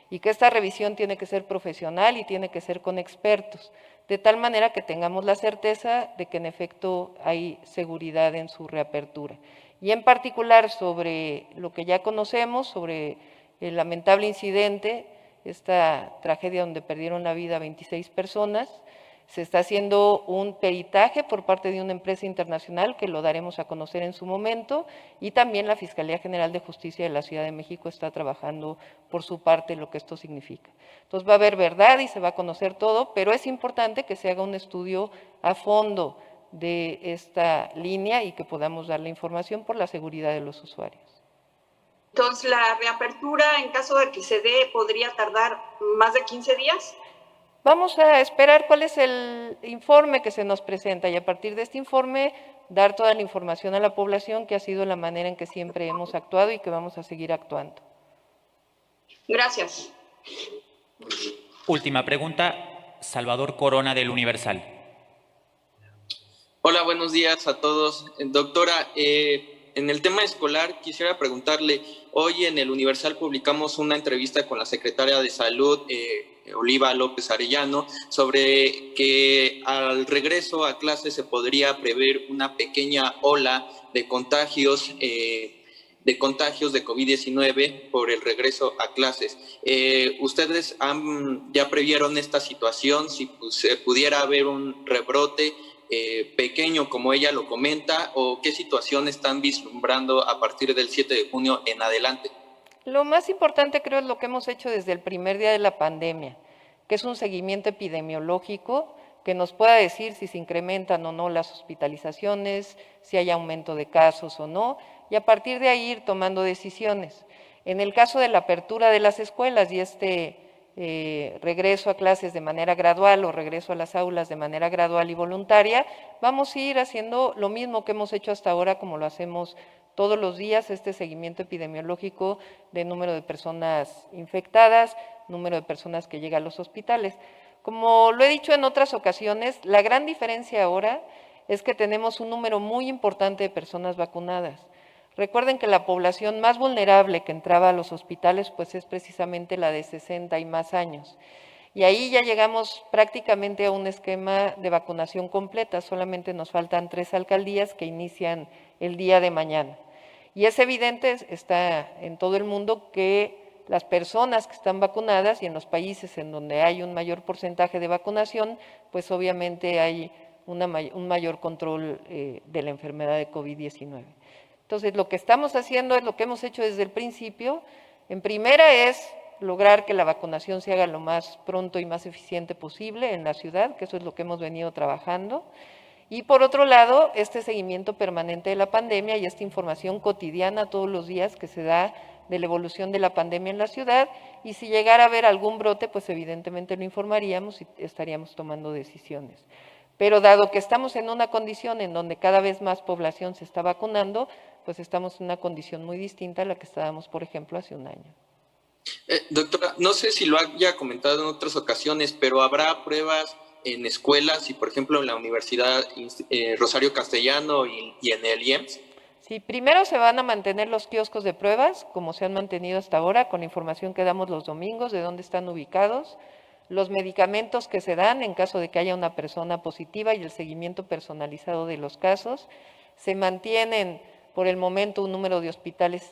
Y que esta revisión tiene que ser profesional y tiene que ser con expertos, de tal manera que tengamos la certeza de que en efecto hay seguridad en su reapertura. Y en particular sobre lo que ya conocemos, sobre el lamentable incidente, esta tragedia donde perdieron la vida 26 personas, se está haciendo un peritaje por parte de una empresa internacional que lo daremos a conocer en su momento y también la Fiscalía General de Justicia de la Ciudad de México está trabajando por su parte lo que esto significa. Entonces va a haber verdad y se va a conocer todo, pero es importante que se haga un estudio a fondo de esta línea y que podamos dar la información por la seguridad de los usuarios. Entonces, la reapertura, en caso de que se dé, ¿podría tardar más de 15 días? Vamos a esperar cuál es el informe que se nos presenta y a partir de este informe dar toda la información a la población, que ha sido la manera en que siempre hemos actuado y que vamos a seguir actuando. Gracias. Última pregunta, Salvador Corona del Universal. Hola, buenos días a todos. Doctora, en el tema escolar, quisiera preguntarle, hoy en el Universal publicamos una entrevista con la secretaria de Salud, Oliva López Arellano, sobre que al regreso a clases se podría prever una pequeña ola de contagios de COVID-19 por el regreso a clases. ¿Ustedes ya previeron esta situación? Si pudiera haber un rebrote pequeño, como ella lo comenta, o qué situación están vislumbrando a partir del 7 de junio en adelante. Lo más importante creo es lo que hemos hecho desde el primer día de la pandemia, que es un seguimiento epidemiológico que nos pueda decir si se incrementan o no las hospitalizaciones, si hay aumento de casos o no, y a partir de ahí ir tomando decisiones. En el caso de la apertura de las escuelas y regreso a clases de manera gradual o regreso a las aulas de manera gradual y voluntaria, vamos a ir haciendo lo mismo que hemos hecho hasta ahora, como lo hacemos todos los días, este seguimiento epidemiológico de número de personas infectadas, número de personas que llegan a los hospitales. Como lo he dicho en otras ocasiones, la gran diferencia ahora es que tenemos un número muy importante de personas vacunadas. Recuerden que la población más vulnerable que entraba a los hospitales pues es precisamente la de 60 y más años. Y ahí ya llegamos prácticamente a un esquema de vacunación completa, solamente nos faltan 3 alcaldías que inician el día de mañana. Y es evidente, está en todo el mundo, que las personas que están vacunadas y en los países en donde hay un mayor porcentaje de vacunación, pues obviamente hay un mayor control de la enfermedad de COVID-19. Entonces, lo que estamos haciendo es lo que hemos hecho desde el principio. En primera es lograr que la vacunación se haga lo más pronto y más eficiente posible en la ciudad, que eso es lo que hemos venido trabajando. Y por otro lado, este seguimiento permanente de la pandemia y esta información cotidiana todos los días que se da de la evolución de la pandemia en la ciudad, y si llegara a haber algún brote, pues evidentemente lo informaríamos y estaríamos tomando decisiones. Pero dado que estamos en una condición en donde cada vez más población se está vacunando, pues estamos en una condición muy distinta a la que estábamos, por ejemplo, hace un año. Doctora, no sé si lo haya comentado en otras ocasiones, pero ¿habrá pruebas en escuelas y, por ejemplo, en la Universidad Rosario Castellano y en el IEMS? Sí, primero se van a mantener los kioscos de pruebas, como se han mantenido hasta ahora, con la información que damos los domingos, de dónde están ubicados, los medicamentos que se dan en caso de que haya una persona positiva y el seguimiento personalizado de los casos. Se mantienen por el momento un número de hospitales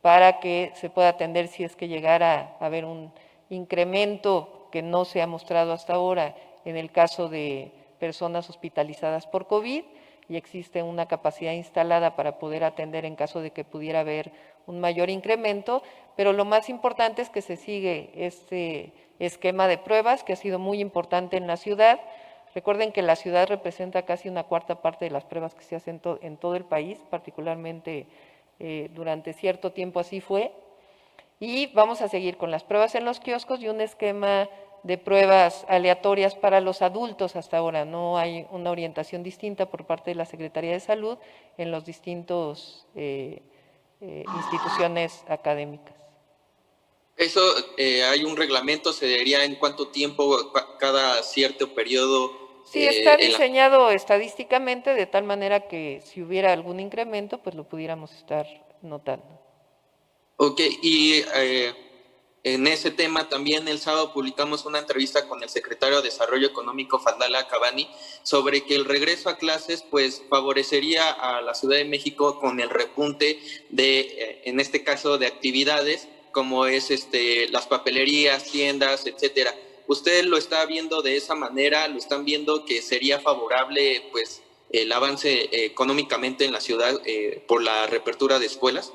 para que se pueda atender si es que llegara a haber un incremento que no se ha mostrado hasta ahora en el caso de personas hospitalizadas por COVID, y existe una capacidad instalada para poder atender en caso de que pudiera haber un mayor incremento, pero lo más importante es que se sigue este esquema de pruebas que ha sido muy importante en la ciudad. Recuerden que la ciudad representa casi una cuarta parte de las pruebas que se hacen en todo el país, particularmente durante cierto tiempo así fue, y vamos a seguir con las pruebas en los kioscos y un esquema de pruebas aleatorias para los adultos hasta ahora. No hay una orientación distinta por parte de la Secretaría de Salud en los distintos instituciones académicas. Eso, hay un reglamento, se diría en cuánto tiempo, cada cierto periodo. Sí, está diseñado estadísticamente de tal manera que si hubiera algún incremento, pues lo pudiéramos estar notando. Ok, y en ese tema también el sábado publicamos una entrevista con el secretario de Desarrollo Económico, Fadala Cabani, sobre que el regreso a clases pues favorecería a la Ciudad de México con el repunte de, en este caso, de actividades como es las papelerías, tiendas, etcétera. ¿Usted lo está viendo de esa manera? ¿Lo están viendo que sería favorable pues el avance económicamente en la ciudad por la reapertura de escuelas?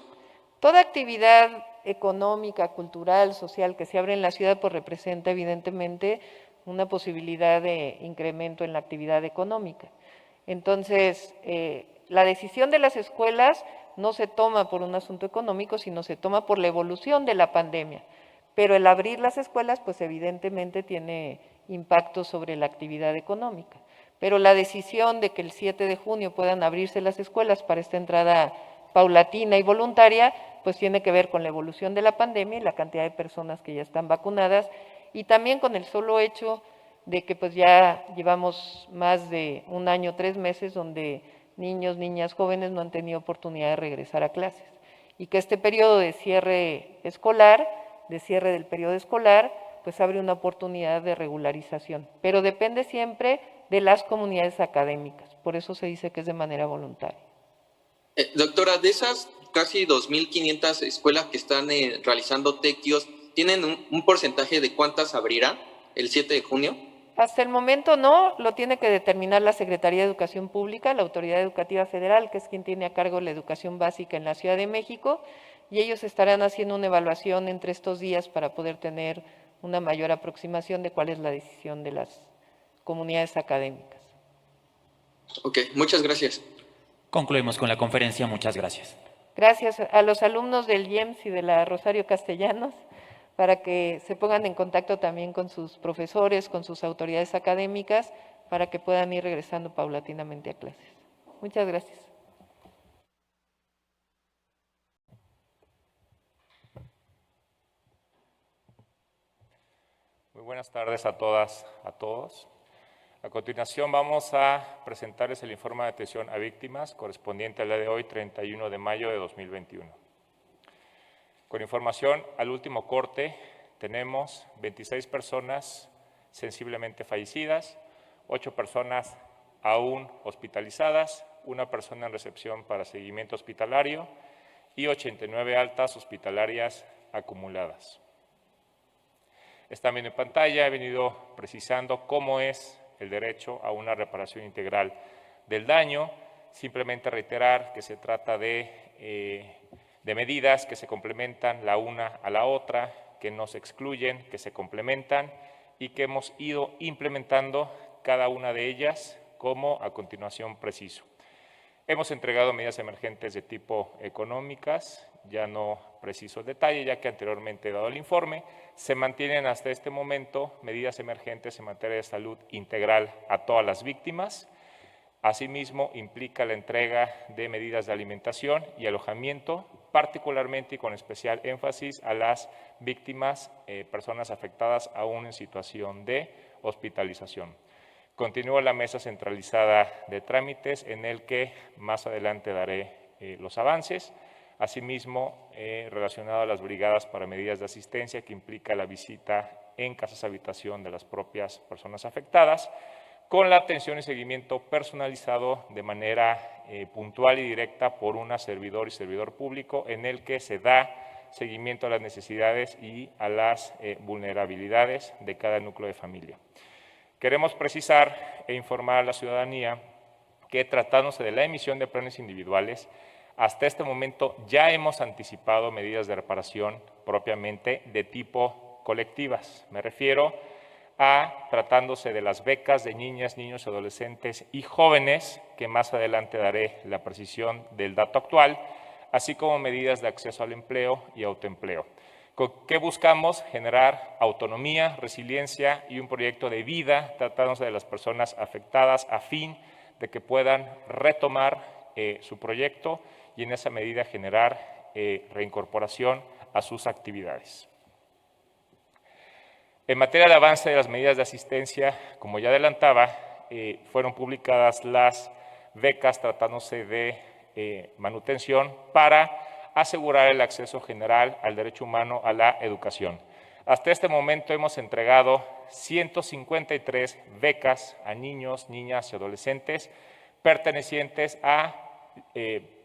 Toda actividad económica, cultural, social que se abre en la ciudad pues representa evidentemente una posibilidad de incremento en la actividad económica. Entonces, la decisión de las escuelas no se toma por un asunto económico, sino se toma por la evolución de la pandemia. Pero el abrir las escuelas, pues evidentemente tiene impacto sobre la actividad económica. Pero la decisión de que el 7 de junio puedan abrirse las escuelas para esta entrada paulatina y voluntaria, pues tiene que ver con la evolución de la pandemia y la cantidad de personas que ya están vacunadas, y también con el solo hecho de que pues ya llevamos más de un año, 3 meses, donde niños, niñas, jóvenes no han tenido oportunidad de regresar a clases y que este periodo de cierre escolar, de cierre del periodo escolar, pues abre una oportunidad de regularización, pero depende siempre de las comunidades académicas, por eso se dice que es de manera voluntaria. Doctora, de esas casi 2.500 escuelas que están realizando tequios, ¿tienen un porcentaje de cuántas abrirán el 7 de junio? Hasta el momento no, lo tiene que determinar la Secretaría de Educación Pública, la Autoridad Educativa Federal, que es quien tiene a cargo la educación básica en la Ciudad de México, y ellos estarán haciendo una evaluación entre estos días para poder tener una mayor aproximación de cuál es la decisión de las comunidades académicas. Ok, muchas gracias. Concluimos con la conferencia. Muchas gracias. Gracias a los alumnos del IEMS y de la Rosario Castellanos, para que se pongan en contacto también con sus profesores, con sus autoridades académicas, para que puedan ir regresando paulatinamente a clases. Muchas gracias. Muy buenas tardes a todas, a todos. A continuación vamos a presentarles el informe de atención a víctimas correspondiente al día de hoy, 31 de mayo de 2021. Con información al último corte, tenemos 26 personas sensiblemente fallecidas, 8 personas aún hospitalizadas, 1 persona en recepción para seguimiento hospitalario y 89 altas hospitalarias acumuladas. Están viendo en pantalla, he venido precisando cómo es el derecho a una reparación integral del daño. Simplemente reiterar que se trata de medidas que se complementan la una a la otra, que no se excluyen, que se complementan y que hemos ido implementando cada una de ellas como a continuación preciso. Hemos entregado medidas emergentes de tipo económicas, ya no preciso el detalle, ya que anteriormente he dado el informe. Se mantienen hasta este momento medidas emergentes en materia de salud integral a todas las víctimas. Asimismo, implica la entrega de medidas de alimentación y alojamiento, particularmente y con especial énfasis a las víctimas, personas afectadas aún en situación de hospitalización. Continúa la mesa centralizada de trámites en el que más adelante daré los avances. Asimismo, relacionado a las brigadas para medidas de asistencia, que implica la visita en casas habitación de las propias personas afectadas, con la atención y seguimiento personalizado de manera puntual y directa por una servidor y servidor público, en el que se da seguimiento a las necesidades y a las vulnerabilidades de cada núcleo de familia. Queremos precisar e informar a la ciudadanía que, tratándose de la emisión de planes individuales, hasta este momento ya hemos anticipado medidas de reparación propiamente de tipo colectivas. Me refiero a, tratándose de las becas de niñas, niños, adolescentes y jóvenes, que más adelante daré la precisión del dato actual, así como medidas de acceso al empleo y autoempleo. ¿Qué buscamos? Generar autonomía, resiliencia y un proyecto de vida, tratándose de las personas afectadas, a fin de que puedan retomar su proyecto y en esa medida generar reincorporación a sus actividades. En materia de avance de las medidas de asistencia, como ya adelantaba, fueron publicadas las becas tratándose de manutención para asegurar el acceso general al derecho humano a la educación. Hasta este momento hemos entregado 153 becas a niños, niñas y adolescentes pertenecientes a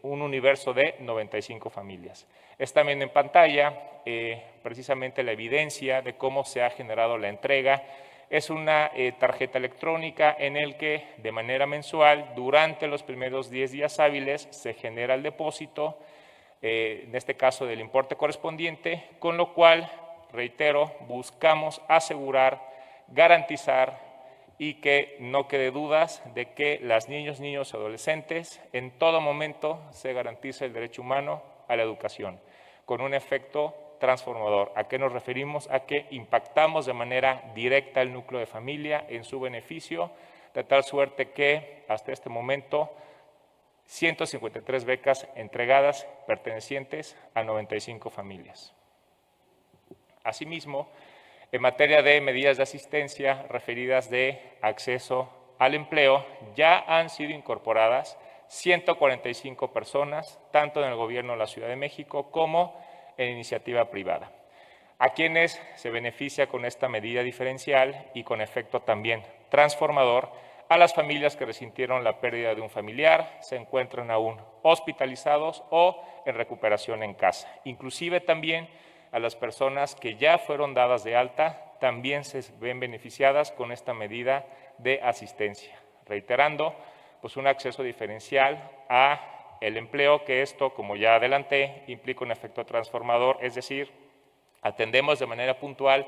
un universo de 95 familias. Está viendo en pantalla precisamente la evidencia de cómo se ha generado la entrega. Es una tarjeta electrónica en el que de manera mensual, durante los primeros 10 días hábiles, se genera el depósito, en este caso del importe correspondiente, con lo cual, reitero, buscamos asegurar, garantizar y que no quede dudas de que las niños, niños y adolescentes en todo momento se garantice el derecho humano a la educación, con un efecto transformador. ¿A qué nos referimos? A que impactamos de manera directa el núcleo de familia en su beneficio, de tal suerte que hasta este momento 153 becas entregadas pertenecientes a 95 familias. Asimismo, en materia de medidas de asistencia referidas de acceso al empleo, ya han sido incorporadas 145 personas, tanto en el Gobierno de la Ciudad de México como en iniciativa privada. A quienes se beneficia con esta medida diferencial y con efecto también transformador, a las familias que resintieron la pérdida de un familiar, se encuentran aún hospitalizados o en recuperación en casa. Inclusive también a las personas que ya fueron dadas de alta, también se ven beneficiadas con esta medida de asistencia, reiterando pues un acceso diferencial a el empleo, que esto, como ya adelanté, implica un efecto transformador, es decir, atendemos de manera puntual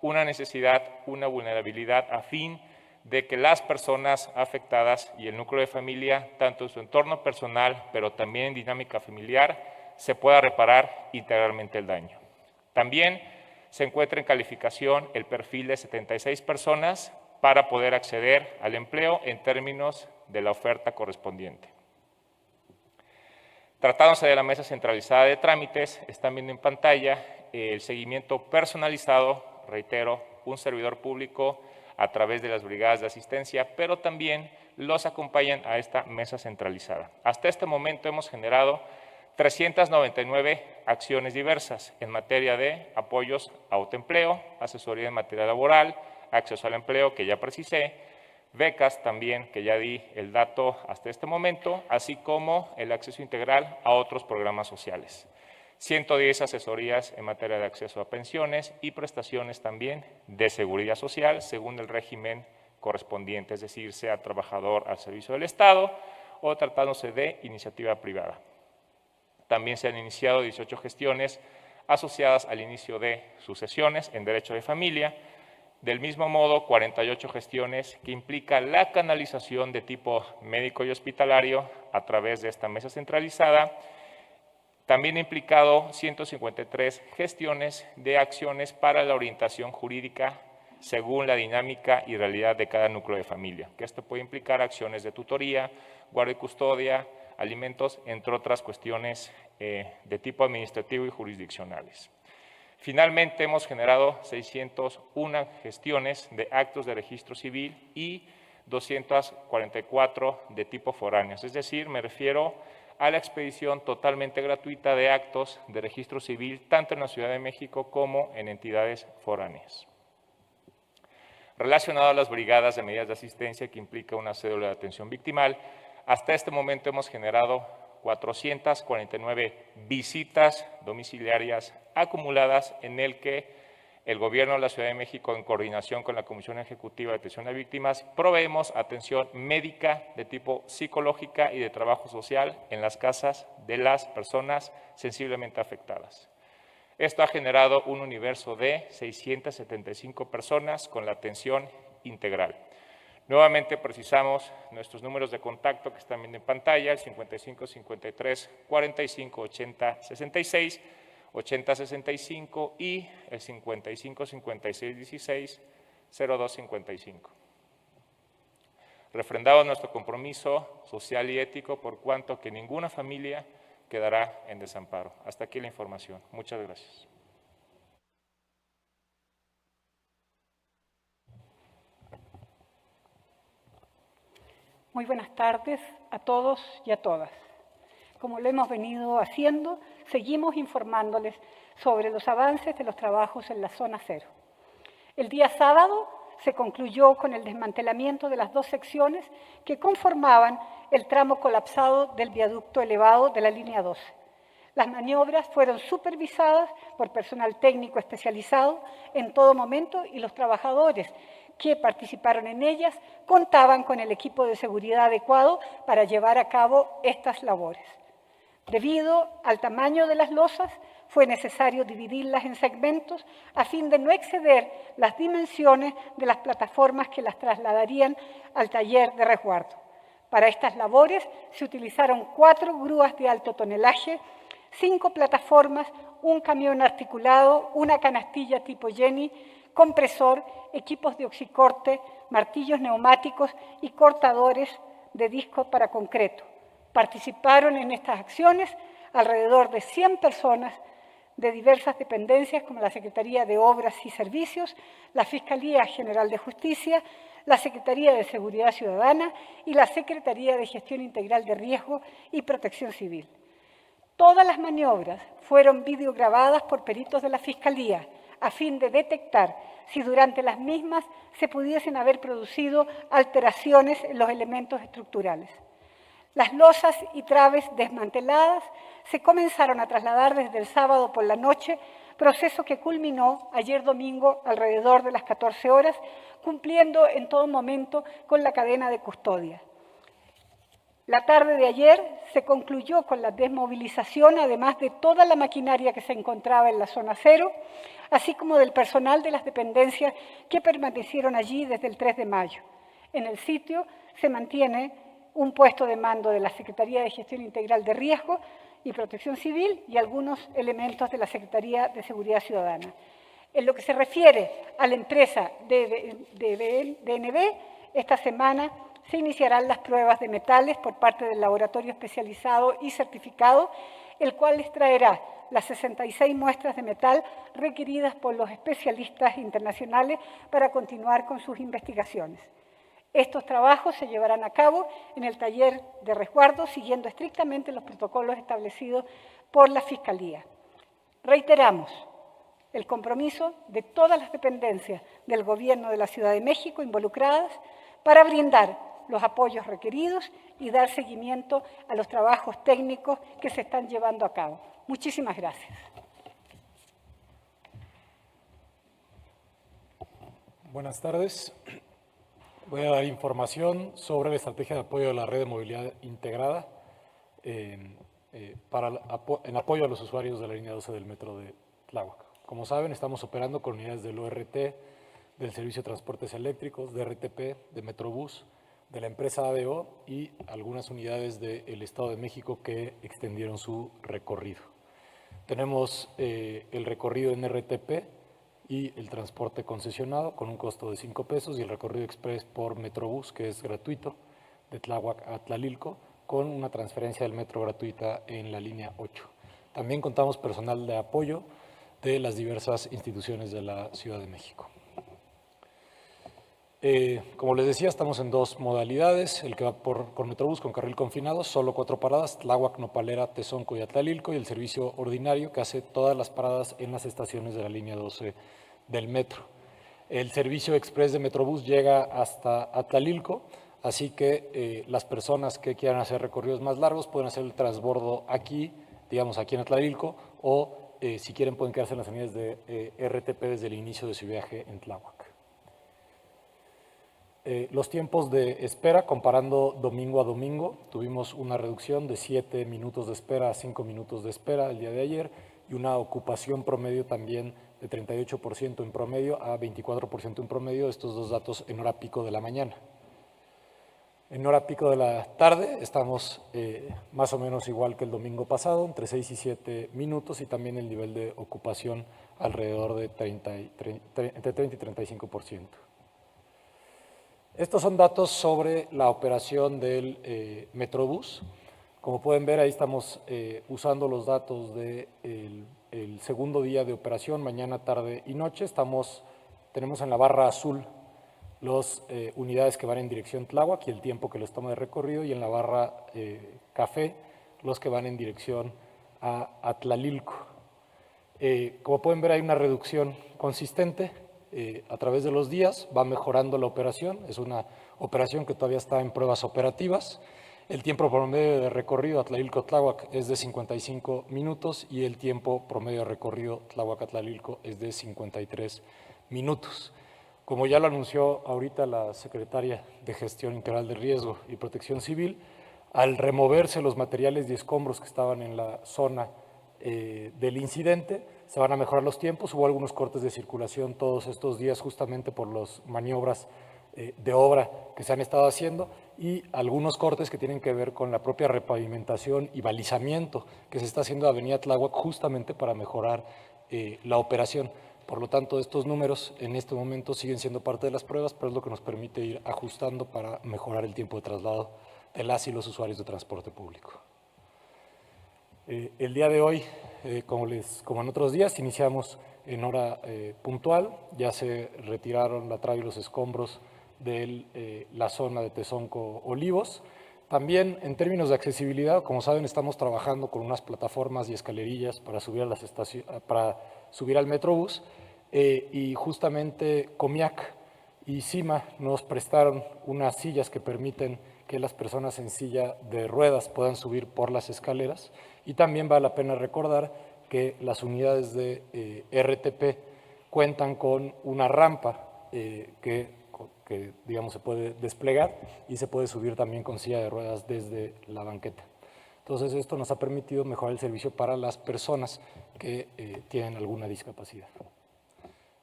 una necesidad, una vulnerabilidad a fin de que las personas afectadas y el núcleo de familia, tanto en su entorno personal, pero también en dinámica familiar, se pueda reparar integralmente el daño. También se encuentra en calificación el perfil de 76 personas para poder acceder al empleo en términos de la oferta correspondiente. Tratándose de la mesa centralizada de trámites, están viendo en pantalla el seguimiento personalizado, reitero, un servidor público a través de las brigadas de asistencia, pero también los acompañan a esta mesa centralizada. Hasta este momento hemos generado 399 acciones diversas en materia de apoyos a autoempleo, asesoría en materia laboral, acceso al empleo, que ya precisé, becas también, que ya di el dato hasta este momento, así como el acceso integral a otros programas sociales. 110 asesorías en materia de acceso a pensiones y prestaciones también de seguridad social según el régimen correspondiente, es decir, sea trabajador al servicio del Estado o tratándose de iniciativa privada. También se han iniciado 18 gestiones asociadas al inicio de sucesiones en derecho de familia. Del mismo modo, 48 gestiones que implican la canalización de tipo médico y hospitalario a través de esta mesa centralizada. También ha implicado 153 gestiones de acciones para la orientación jurídica según la dinámica y realidad de cada núcleo de familia, que esto puede implicar acciones de tutoría, guardia y custodia, alimentos, entre otras cuestiones de tipo administrativo y jurisdiccionales. Finalmente, hemos generado 601 gestiones de actos de registro civil y 244 de tipo foráneos, es decir, me refiero a la expedición totalmente gratuita de actos de registro civil, tanto en la Ciudad de México como en entidades foráneas. Relacionado a las brigadas de medidas de asistencia, que implica una cédula de atención victimal, hasta este momento hemos generado 449 visitas domiciliarias acumuladas en el que el Gobierno de la Ciudad de México, en coordinación con la Comisión Ejecutiva de Atención a Víctimas, proveemos atención médica de tipo psicológica y de trabajo social en las casas de las personas sensiblemente afectadas. Esto ha generado un universo de 675 personas con la atención integral. Nuevamente precisamos nuestros números de contacto que están viendo en pantalla, el 55 53 45 80 66, 80 65 y el 55 56 16 02 55. Refrendado nuestro compromiso social y ético por cuanto que ninguna familia quedará en desamparo. Hasta aquí la información. Muchas gracias. Muy buenas tardes a todos y a todas. Como lo hemos venido haciendo, seguimos informándoles sobre los avances de los trabajos en la zona cero. El día sábado se concluyó con el desmantelamiento de las dos secciones que conformaban el tramo colapsado del viaducto elevado de la línea 12. Las maniobras fueron supervisadas por personal técnico especializado en todo momento y los trabajadores que participaron en ellas contaban con el equipo de seguridad adecuado para llevar a cabo estas labores. Debido al tamaño de las losas, fue necesario dividirlas en segmentos a fin de no exceder las dimensiones de las plataformas que las trasladarían al taller de resguardo. Para estas labores se utilizaron 4 grúas de alto tonelaje, 5 plataformas, un camión articulado, una canastilla tipo Jenny, compresor, equipos de oxicorte, martillos neumáticos y cortadores de discos para concreto. Participaron en estas acciones alrededor de 100 personas de diversas dependencias como la Secretaría de Obras y Servicios, la Fiscalía General de Justicia, la Secretaría de Seguridad Ciudadana y la Secretaría de Gestión Integral de Riesgo y Protección Civil. Todas las maniobras fueron videograbadas por peritos de la Fiscalía a fin de detectar si durante las mismas se pudiesen haber producido alteraciones en los elementos estructurales. Las losas y traves desmanteladas se comenzaron a trasladar desde el sábado por la noche, proceso que culminó ayer domingo alrededor de las 14 horas, cumpliendo en todo momento con la cadena de custodia. La tarde de ayer se concluyó con la desmovilización, además de toda la maquinaria que se encontraba en la zona cero, así como del personal de las dependencias que permanecieron allí desde el 3 de mayo. En el sitio se mantiene un puesto de mando de la Secretaría de Gestión Integral de Riesgo y Protección Civil y algunos elementos de la Secretaría de Seguridad Ciudadana. En lo que se refiere a la empresa de DNB, esta semana se iniciarán las pruebas de metales por parte del laboratorio especializado y certificado, el cual les traerá las 66 muestras de metal requeridas por los especialistas internacionales para continuar con sus investigaciones. Estos trabajos se llevarán a cabo en el taller de resguardo, siguiendo estrictamente los protocolos establecidos por la Fiscalía. Reiteramos el compromiso de todas las dependencias del Gobierno de la Ciudad de México involucradas para brindar los apoyos requeridos y dar seguimiento a los trabajos técnicos que se están llevando a cabo. Muchísimas gracias. Buenas tardes. Voy a dar información sobre la estrategia de apoyo a la red de movilidad integrada en apoyo a los usuarios de la línea 12 del metro de Tláhuac. Como saben, estamos operando con unidades del ORT, del Servicio de Transportes Eléctricos, de RTP, de Metrobús, de la empresa ADO y algunas unidades del Estado de México que extendieron su recorrido. Tenemos el recorrido en RTP y el transporte concesionado con un costo de 5 pesos y el recorrido express por Metrobús, que es gratuito, de Tláhuac a Tlalilco, con una transferencia del metro gratuita en la línea 8. También contamos personal de apoyo de las diversas instituciones de la Ciudad de México. Como les decía, estamos en dos modalidades, el que va con Metrobús con carril confinado, solo 4 paradas, Tláhuac, Nopalera, Tezonco y Atlalilco, y el servicio ordinario que hace todas las paradas en las estaciones de la línea 12 del metro. El servicio express de Metrobús llega hasta Atlalilco, así que las personas que quieran hacer recorridos más largos pueden hacer el transbordo aquí, digamos aquí en Atlalilco, o si quieren pueden quedarse en las unidades de RTP desde el inicio de su viaje en Tláhuac. Los tiempos de espera, comparando domingo a domingo, tuvimos una reducción de 7 minutos de espera a 5 minutos de espera el día de ayer y una ocupación promedio también de 38% en promedio a 24% en promedio, estos dos datos en hora pico de la mañana. En hora pico de la tarde estamos más o menos igual que el domingo pasado, entre 6 y 7 minutos y también el nivel de ocupación alrededor de entre 30 y 35%. Estos son datos sobre la operación del Metrobús. Como pueden ver, ahí estamos usando los datos del segundo día de operación, mañana, tarde y noche. Tenemos en la barra azul las unidades que van en dirección Tláhuac y el tiempo que les toma de recorrido, y en la barra café los que van en dirección a Tlalilco. Como pueden ver, hay una reducción consistente a través de los días, va mejorando la operación, es una operación que todavía está en pruebas operativas. El tiempo promedio de recorrido a Tlalilco-Tláhuac es de 55 minutos y el tiempo promedio de recorrido Tláhuac-Tlalilco es de 53 minutos. Como ya lo anunció ahorita la secretaria de Gestión Integral de Riesgo y Protección Civil, al removerse los materiales y escombros que estaban en la zona del incidente, se van a mejorar los tiempos. Hubo algunos cortes de circulación todos estos días justamente por las maniobras de obra que se han estado haciendo y algunos cortes que tienen que ver con la propia repavimentación y balizamiento que se está haciendo de Avenida Tláhuac justamente para mejorar la operación. Por lo tanto, estos números en este momento siguen siendo parte de las pruebas, pero es lo que nos permite ir ajustando para mejorar el tiempo de traslado de las y los usuarios de transporte público. El día de hoy, como en otros días, iniciamos en hora puntual. Ya se retiraron la trave y los escombros de la zona de Tezonco Olivos. También en términos de accesibilidad, como saben, estamos trabajando con unas plataformas y escalerillas para subir, para subir al Metrobús, y justamente Comiac y CIMA nos prestaron unas sillas que permiten que las personas en silla de ruedas puedan subir por las escaleras. Y también vale la pena recordar que las unidades de RTP cuentan con una rampa que digamos se puede desplegar y se puede subir también con silla de ruedas desde la banqueta. Entonces esto nos ha permitido mejorar el servicio para las personas que tienen alguna discapacidad.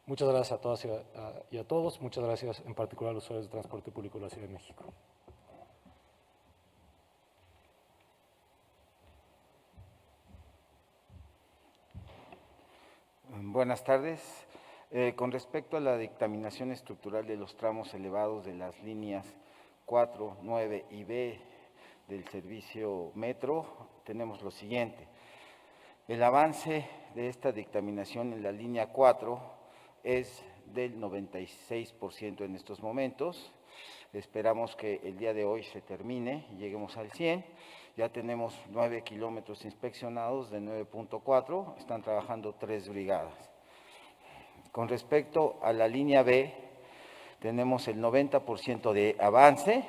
Muchas gracias a todas y a todos. Muchas gracias en particular a los usuarios de transporte público de la Ciudad de México. Buenas tardes. Con respecto a la dictaminación estructural de los tramos elevados de las líneas 4, 9 y B del servicio Metro, tenemos lo siguiente. El avance de esta dictaminación en la línea 4 es del 96% en estos momentos. Esperamos que el día de hoy se termine y lleguemos al 100%. Ya tenemos 9 kilómetros inspeccionados de 9.4, están trabajando 3 brigadas. Con respecto a la línea B, tenemos el 90% de avance,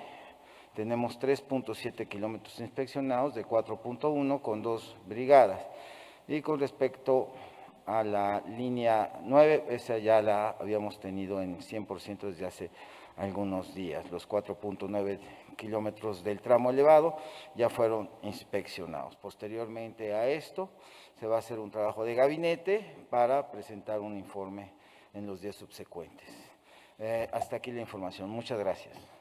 tenemos 3.7 kilómetros inspeccionados de 4.1 con 2 brigadas. Y con respecto a la línea 9, esa ya la habíamos tenido en 100% desde hace algunos días. Los 4.9 kilómetros del tramo elevado ya fueron inspeccionados. Posteriormente a esto, se va a hacer un trabajo de gabinete para presentar un informe en los días subsecuentes. Hasta aquí la información. Muchas gracias.